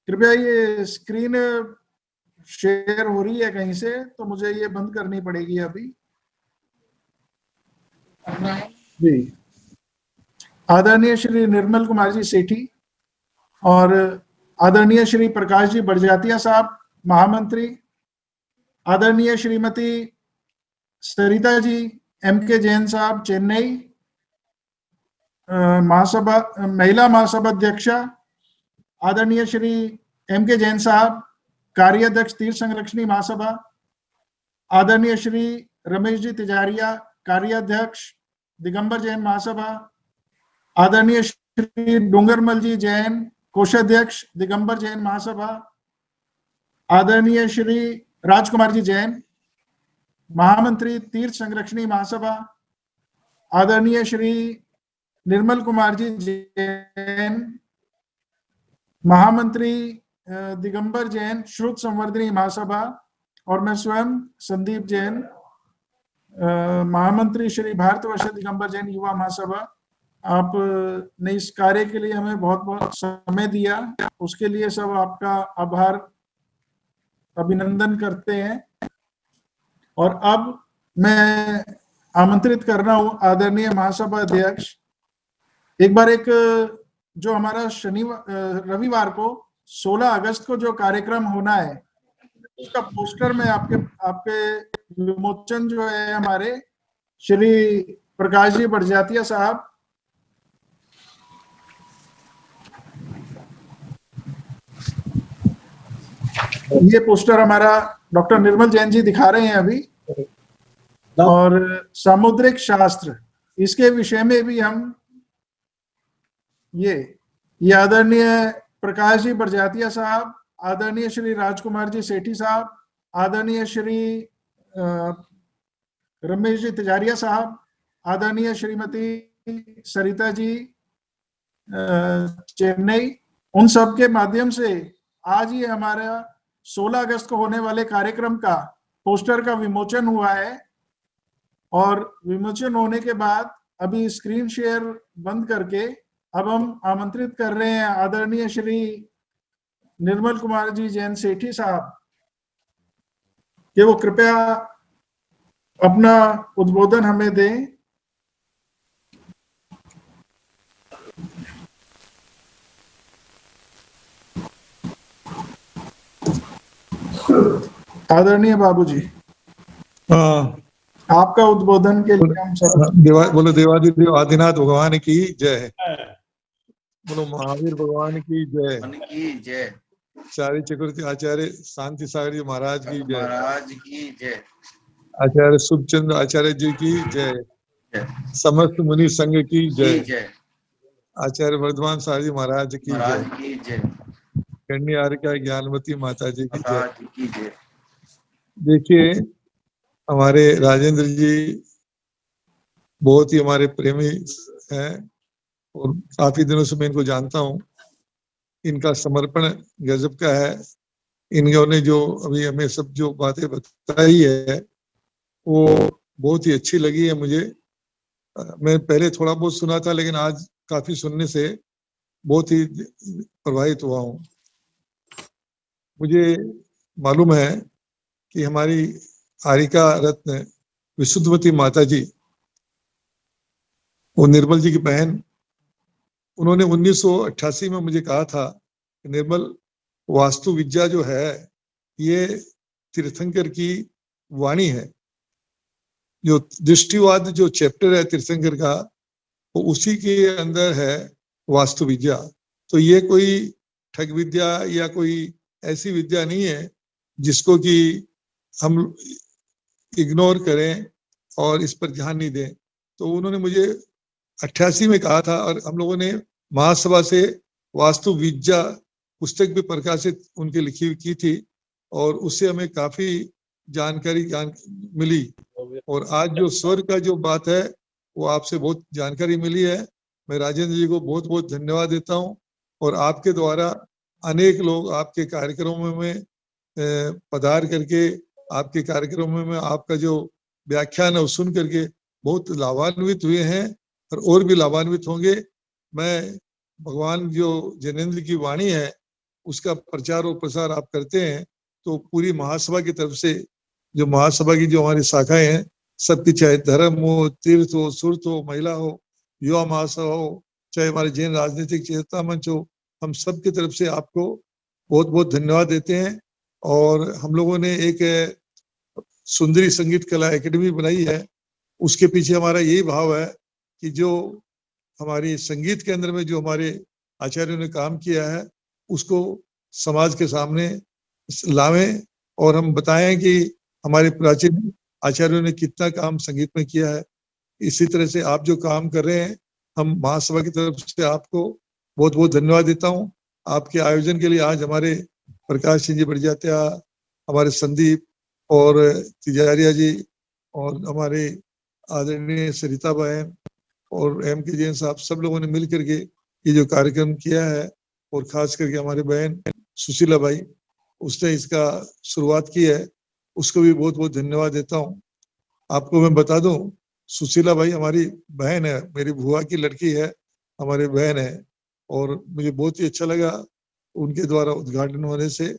कृपया ये स्क्रीन शेयर हो रही है कहीं से, तो मुझे ये बंद करनी पड़ेगी अभी जी। आदरणीय श्री निर्मल कुमार जी सेठी और आदरणीय श्री प्रकाश जी बड़जातिया साहब महामंत्री, आदरणीय श्रीमती सरिता जी एमके जैन साहब चेन्नई महासभा महिला महासभा अध्यक्षा, आदरणीय श्री एमके जैन साहब कार्याध्यक्ष तीर्थ संरक्षणी महासभा, आदरणीय श्री रमेश जी तिजारिया कार्याध्यक्ष दिगंबर जैन महासभा, आदरणीय श्री डूंगरमल जी जैन कोषाध्यक्ष दिगंबर जैन महासभा, आदरणीय श्री राजकुमार जी जैन महामंत्री तीर्थ संरक्षणी महासभा, आदरणीय श्री निर्मल कुमार जी जैन महामंत्री दिगंबर जैन श्रुत संवर्धनी महासभा, और मैं स्वयं संदीप जैन महामंत्री श्री भारतवर्ष दिगंबर जैन युवा महासभा। आपने इस कार्य के लिए हमें बहुत बहुत समय दिया, उसके लिए सब आपका आभार अभिनंदन करते हैं। और अब मैं आमंत्रित कर रहा हूं आदरणीय महासभा अध्यक्ष, एक बार एक जो हमारा रविवार को 16 अगस्त को जो कार्यक्रम होना है उसका पोस्टर में आपके विमोचन जो है हमारे श्री प्रकाश जी बड़जातिया साहब, ये पोस्टर हमारा डॉक्टर निर्मल जैन जी दिखा रहे हैं अभी, और सामुद्रिक शास्त्र इसके विषय में भी हम ये आदरणीय प्रकाश जी बड़जातिया साहब, आदरणीय श्री राजकुमार जी सेठी साहब, आदरणीय श्री रमेश जी तिजारिया साहब, आदरणीय श्रीमती सरिता जी चेन्नई, उन सब के माध्यम से आज ये हमारा 16 अगस्त को होने वाले कार्यक्रम का पोस्टर का विमोचन हुआ है। और विमोचन होने के बाद अभी स्क्रीन शेयर बंद करके अब हम आमंत्रित कर रहे हैं आदरणीय श्री निर्मल कुमार जी जैन सेठी साहब कि वो कृपया अपना उद्बोधन हमें दें। आदरणीय बाबूजी, आपका उद्बोधन के लिए हम सब बोलो देवादिदेव आदिनाथ भगवान की जय, बोलो महावीर भगवान की जय, चारी चक्रवर्ती आचार्य शांति सागर जी महाराज की जय, आचार्य सुखचंद्र आचार्य जी की जय, समस्त मुनि संघ की जय, आचार्य वर्धमान सागर जी महाराज की जय, कन्या आर्या ज्ञानवती माता जी की जय। देखिए, हमारे राजेंद्र जी बहुत ही हमारे प्रेमी हैं और काफी दिनों से मैं इनको जानता हूं। इनका समर्पण गजब का है। इन्होंने जो अभी हमें सब जो बातें बताई है वो बहुत ही अच्छी लगी है मुझे। मैं पहले थोड़ा बहुत सुना था, लेकिन आज काफी सुनने से बहुत ही प्रभावित हुआ हूँ। मुझे मालूम है कि हमारी आरिका रत्न विशुद्धवती माता जी, वो निर्मल जी की बहन, उन्होंने 1988 में मुझे कहा था कि निर्मल, वास्तु विद्या जो है ये तीर्थंकर की वाणी है। जो दृष्टिवाद जो चैप्टर है तीर्थंकर का, वो उसी के अंदर है वास्तु विद्या। तो ये कोई ठग विद्या या कोई ऐसी विद्या नहीं है जिसको कि हम इग्नोर करें और इस पर ध्यान नहीं दें। तो उन्होंने मुझे 88 में कहा था और हम लोगों ने महासभा से वास्तु विद्या पुस्तक भी प्रकाशित उनके लिखी हुई की थी और उससे हमें काफी जानकारी मिली। और आज जो स्वर का जो बात है वो आपसे बहुत जानकारी मिली है। मैं राजेंद्र जी को बहुत बहुत धन्यवाद देता हूँ और आपके द्वारा अनेक लोग आपके कार्यक्रमों में पधार करके आपके कार्यक्रमों में आपका जो व्याख्यान है वो सुन करके बहुत लाभान्वित हुए हैं और भी लाभान्वित होंगे। मैं भगवान जो जैनेन्द्र की वाणी है उसका प्रचार और प्रसार आप करते हैं तो पूरी महासभा की तरफ से जो महासभा की जो हमारी शाखाएं हैं सबकी, चाहे धर्म हो, तीर्थ हो, सुरत हो, महिला हो, युवा महासभा हो, चाहे हमारे जैन राजनीतिक चेतना मंच हो, हम सब की तरफ से आपको बहुत बहुत धन्यवाद देते हैं। और हम लोगों ने एक सुंदरी संगीत कला एकेडमी बनाई है, उसके पीछे हमारा यही भाव है कि जो हमारी संगीत के अंदर में जो हमारे आचार्यों ने काम किया है उसको समाज के सामने लावें और हम बताएं कि हमारे प्राचीन आचार्यों ने कितना काम संगीत में किया है। इसी तरह से आप जो काम कर रहे हैं, हम महासभा की तरफ से आपको बहुत बहुत धन्यवाद देता हूँ। आपके आयोजन के लिए आज हमारे प्रकाश सिंह जी बढ़ियात्या, हमारे संदीप और तिजारिया जी और हमारे आदरणीय सरिता बहन और एम के जैन साहब, सब लोगों ने मिल करके ये जो कार्यक्रम किया है और खास करके हमारे बहन सुशीला भाई उसने इसका शुरुआत की है, उसको भी बहुत बहुत धन्यवाद देता हूँ। आपको मैं बता दूं, सुशीला भाई हमारी बहन है, मेरी बुआ की लड़की है, हमारी बहन है और मुझे बहुत ही अच्छा लगा उनके द्वारा उद्घाटन होने से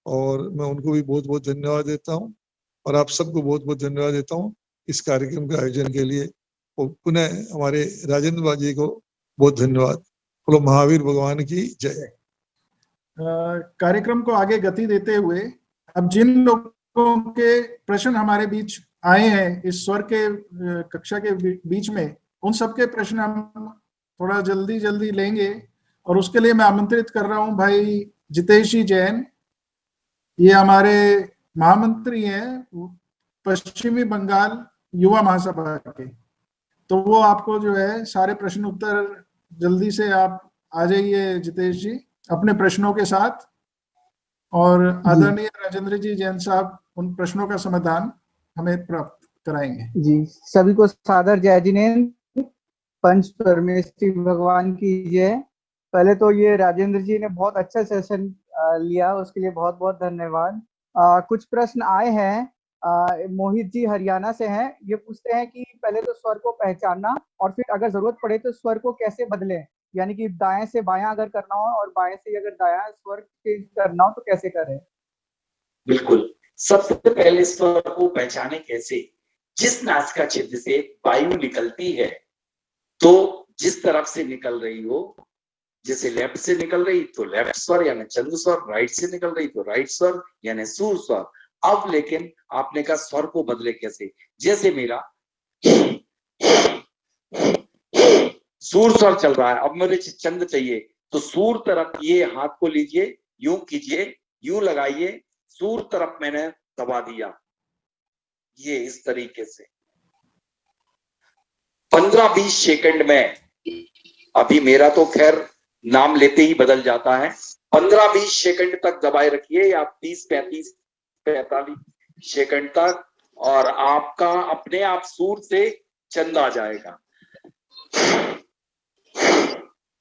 और मैं उनको भी बहुत बहुत धन्यवाद देता हूँ और आप सबको बहुत बहुत धन्यवाद देता हूँ इस कार्यक्रम के आयोजन के लिए। और पुनः हमारे राजेंद्र बाजी को बहुत धन्यवाद। बोलो महावीर भगवान की जय। कार्यक्रम को आगे गति देते हुए अब जिन लोगों के प्रश्न हमारे बीच आए हैं इस स्वर के कक्षा के बीच में, उन सबके प्रश्न हम थोड़ा जल्दी लेंगे और उसके लिए मैं आमंत्रित कर रहा हूं भाई जितेशी जैन। ये हमारे महामंत्री हैं पश्चिमी बंगाल युवा महासभा के, तो वो आपको जो है सारे प्रश्न उत्तर जल्दी से आप आ जाइए जितेश जी अपने प्रश्नों के साथ और आदरणीय राजेंद्र जी जैन साहब उन प्रश्नों का समाधान हमें प्राप्त कराएंगे। जी, सभी को सादर जय जिनेन्द्र, पंच परमेश्वरी भगवान की जय। पहले तो ये राजेंद्र जी ने बहुत अच्छा सेशन लिया, उसके लिए बहुत बहुत धन्यवाद। कुछ प्रश्न आए हैं, मोहित जी हरियाणा से हैं, ये पूछते हैं कि पहले तो स्वर को पहचानना और फिर अगर जरूरत पड़े तो स्वर को कैसे बदलें, यानी कि दाएं से बायां अगर करना हो और बाएं से अगर दायां स्वर चेंज करना हो तो कैसे करें। बिल्कुल, सबसे पहले स्वर को पहचाने कैसे। जिस नासिका छिद्र से वायु निकलती है तो जिस तरफ से निकल रही हो, जैसे लेफ्ट से निकल रही तो लेफ्ट स्वर यानी चंद्र स्वर, राइट से निकल रही तो राइट स्वर यानी सूर स्वर। अब लेकिन आपने कहा स्वर को बदले कैसे, जैसे मेरा सूर स्वर चल रहा है, अब मुझे चंद चाहिए तो सूर तरफ ये हाथ को लीजिए, यूं कीजिए, यूं लगाइए, सूर तरफ मैंने दबा दिया, ये इस तरीके से 15-20 सेकंड में। अभी मेरा तो खैर नाम लेते ही बदल जाता है। 15-20 सेकंड तक दबाए रखिए या 30-45 सेकंड तक और आपका अपने आप सूर से चंद आ जाएगा।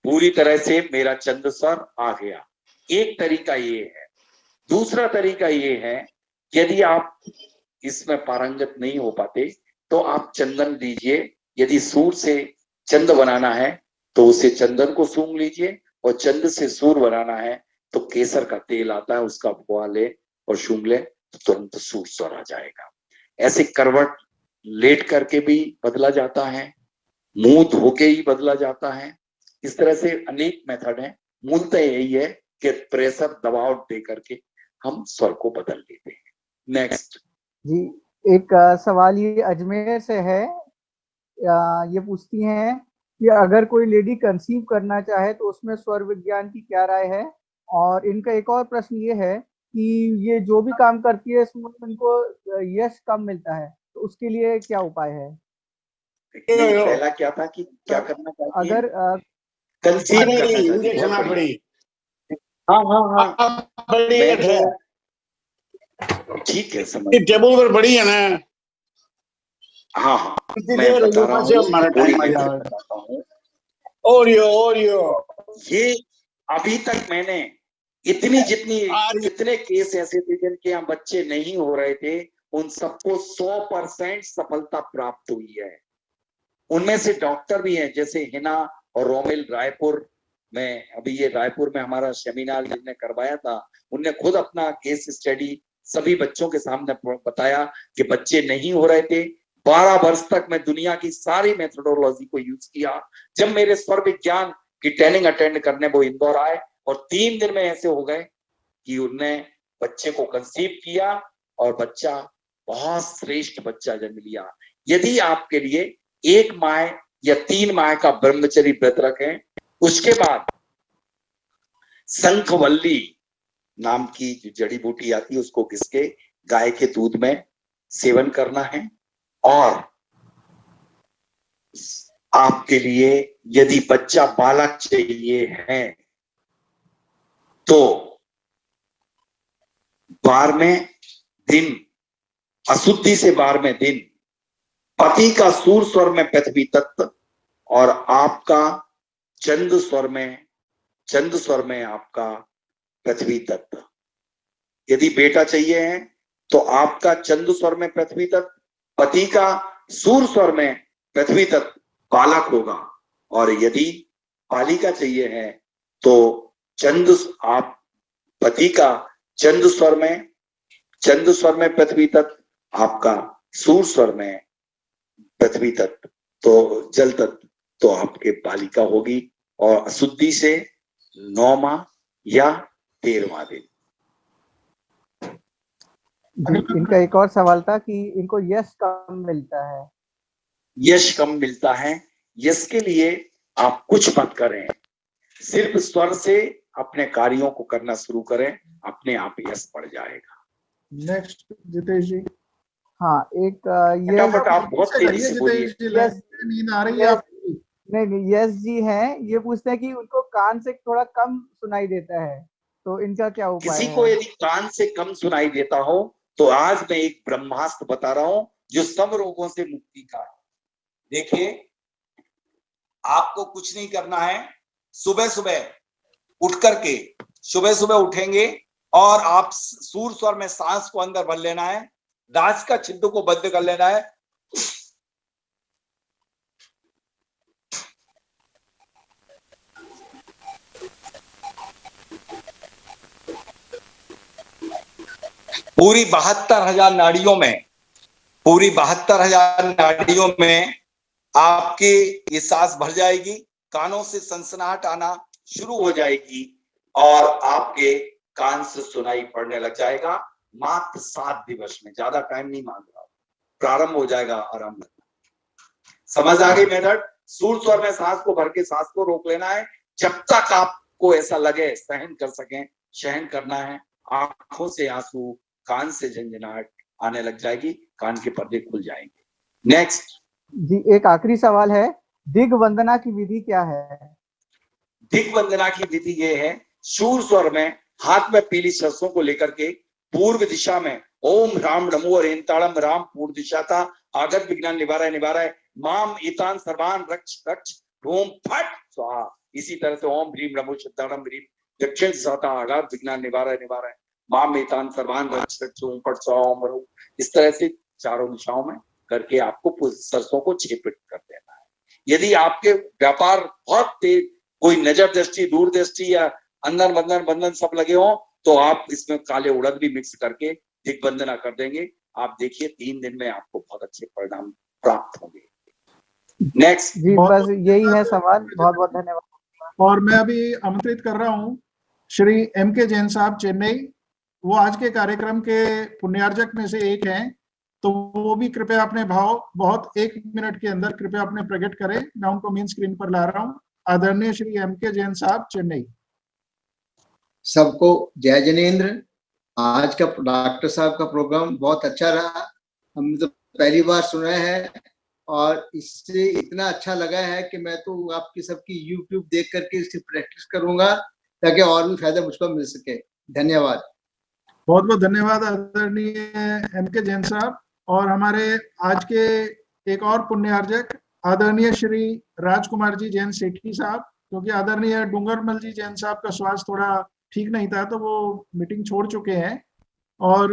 पूरी तरह से मेरा चंद स्वर आ गया। एक तरीका ये है। दूसरा तरीका ये है, यदि आप इसमें पारंगत नहीं हो पाते तो आप चंदन लीजिए। यदि सूर से चंद बनाना है तो उसे चंदन को सूंघ लीजिए और चंद से सूर बनाना है तो केसर का तेल आता है, उसका फुआ ले और सूंघ ले तो तुरंत सूर स्वर आ जाएगा। ऐसे करवट लेट करके भी बदला जाता है, मुंह धो के ही बदला जाता है। इस तरह से अनेक मेथड है। मूलतः यही है कि प्रेशर दबाव दे करके हम स्वर को बदल लेते हैं। नेक्स्ट जी, एक सवाल ये अजमेर से है, ये पूछती हैं कि अगर कोई लेडी कंसीव करना चाहे तो उसमें स्वर विज्ञान की क्या राय है। और इनका एक और प्रश्न ये है कि ये जो भी काम करती है इसमें इनको यश कम मिलता है, उसके लिए क्या उपाय है? पहला क्या था कि क्या करना चाहिए? अगर कंसीव करना चाहिए। हाँ ठीक है, समझ टेबल पर बड़ी है ना। हाँ मैं बता रहा हूँ। और ये अभी तक मैंने कितने केस ऐसे थे जिनके यहाँ बच्चे नहीं हो रहे थे, उन सबको 100% सफलता प्राप्त हुई है। उनमें से डॉक्टर भी हैं, जैसे हिना और रोमिल रायपुर में, अभी ये रायपुर में हमारा सेमिनार जिसने करवाया था, उनने खुद अपना केस स्टडी सभी बच्चों के सामने बताया कि बच्चे नहीं हो रहे थे। 12 वर्ष तक मैं दुनिया की सारी मेथोडोलॉजी को यूज किया। जब मेरे स्वर विज्ञान की ट्रेनिंग अटेंड करने वो इंदौर आए और 3 दिन में ऐसे हो गए कि उनने बच्चे को कंसीव किया और बच्चा बहुत श्रेष्ठ बच्चा जन्म लिया। यदि आपके लिए 1 माह या 3 माह का ब्रह्मचर्य व्रत रखें, उसके बाद शंखवल्ली नाम की जो जड़ी बूटी आती है उसको घिस के गाय के दूध में सेवन करना है। और आपके लिए यदि बच्चा बालक चाहिए है तो 12वें दिन, अशुद्धि से 12वें दिन पति का सूर स्वर में पृथ्वी तत्व और आपका चंद स्वर में आपका पृथ्वी तत्व। यदि बेटा चाहिए है तो आपका चंद स्वर में पृथ्वी तत्व, पति का सूर स्वर में पृथ्वी तत्व बालक होगा। और यदि बालिका चाहिए है तो आप पति का चंद स्वर में पृथ्वी तत्व, आपका सूर स्वर में पृथ्वी तत्व, तो जल तत्व, तो आपके बालिका होगी। और अशुद्धि से 9 माह या 13वां दिन। इनका एक और सवाल था कि इनको यश कम मिलता है। यश कम मिलता है, यश के लिए आप कुछ मत करें, सिर्फ स्वर से अपने कार्यों को करना शुरू करें, अपने आप यश बढ़ जाएगा। नेक्स्ट जितेश जी। हाँ, एक फटाफट आप बहुत तेजी से बोलिए। नींद आ रही है आपकी? नहीं, यस जी हैं, ये पूछते हैं कि उनको कान से थोड़ा कम सुनाई देता है, तो इनका क्या उपाय है? किसी को यदि कान से कम सुनाई देता हो तो आज मैं एक ब्रह्मास्त्र बता रहा हूं जो सब रोगों से मुक्ति का है। देखिए, आपको कुछ नहीं करना है। सुबह सुबह उठ करके सुबह उठेंगे और आप सूर स्वर में सांस को अंदर भर लेना है, दास का छिद्र को बंद कर लेना है। पूरी 72,000 नाड़ियों में आपके ये सांस भर जाएगी, कानों से सनसनाहट आना शुरू हो जाएगी और आपके कान से सुनाई पड़ने लग जाएगा। मात्र 7 दिवस में, ज्यादा टाइम नहीं मांग रहा, प्रारंभ हो जाएगा आराम लगना। समझ आ गई मेथड? सूर स्वर में सांस को भर के सांस को रोक लेना है, जब तक आपको ऐसा लगे सहन कर सकें, सहन करना है। आंखों से आंसू, कान से झंझनाहट आने लग जाएगी, कान के पर्दे खुल जाएंगे। नेक्स्ट जी, एक आखिरी सवाल है, दिग्वंदना की विधि क्या है? दिग्वंदना की विधि ये है, सूर स्वर में हाथ में पीली सरसों को लेकर के पूर्व दिशा में ओम राम नमो अरेंताड़म राम पूर्व दिशा था आगत विज्ञान निवाराय माम ईतान सर्वान रक्ष ओम फट स्वाहा। इसी तरह से ओम ह्रीम नमो सिद्धाणम ह्रीम दक्षिण दिशा आगात विज्ञान निवाराय माम ईतान सर्वान रक्ष ओम फट स्वाहा ओम ह्रूम। इस तरह से चारों दिशाओं में करके आपको सरसों को 6 पीट कर देना है। यदि आपके व्यापार बहुत तेज, कोई नजर दृष्टि, दूर दृष्टि या अंदर बंधन सब लगे हो, तो आप इसमें काले उड़द भी मिक्स करके दिग्वंदना कर देंगे। आप देखिए 3 दिन में आपको बहुत अच्छे परिणाम प्राप्त होंगे। नेक्स्ट जी, बस यही है सवाल, बहुत बहुत धन्यवाद। और मैं अभी आमंत्रित कर रहा हूँ श्री M.K. जैन साहब चेन्नई, वो आज के कार्यक्रम के पुण्यार्जक में से एक हैं, तो वो भी कृपया अपने भाव बहुत 1 मिनट के अंदर कृपया अपने प्रकट करें। मैं उनको मेन स्क्रीन पर ला रहा हूँ। आदरणीय श्री M.K. जैन साहब चेन्नई। सबको जय जिनेंद्र। आज का डॉक्टर साहब का प्रोग्राम बहुत अच्छा रहा। हमने तो पहली बार सुना है और इससे इतना अच्छा लगा है कि मैं तो आपकी सबकी YouTube देख करके इसकी प्रैक्टिस करूंगा ताकि और भी फायदा मुझको मिल सके। धन्यवाद। बहुत बहुत धन्यवाद आदरणीय MK जैन साहब। और हमारे आज के एक और पुण्यार्जक आदरणीय श्री राजकुमार जी जैन सेठी साहब, क्योंकि आदरणीय डूंगरमल जी जैन साहब का स्वास्थ्य थोड़ा ठीक नहीं था तो वो मीटिंग छोड़ चुके हैं, और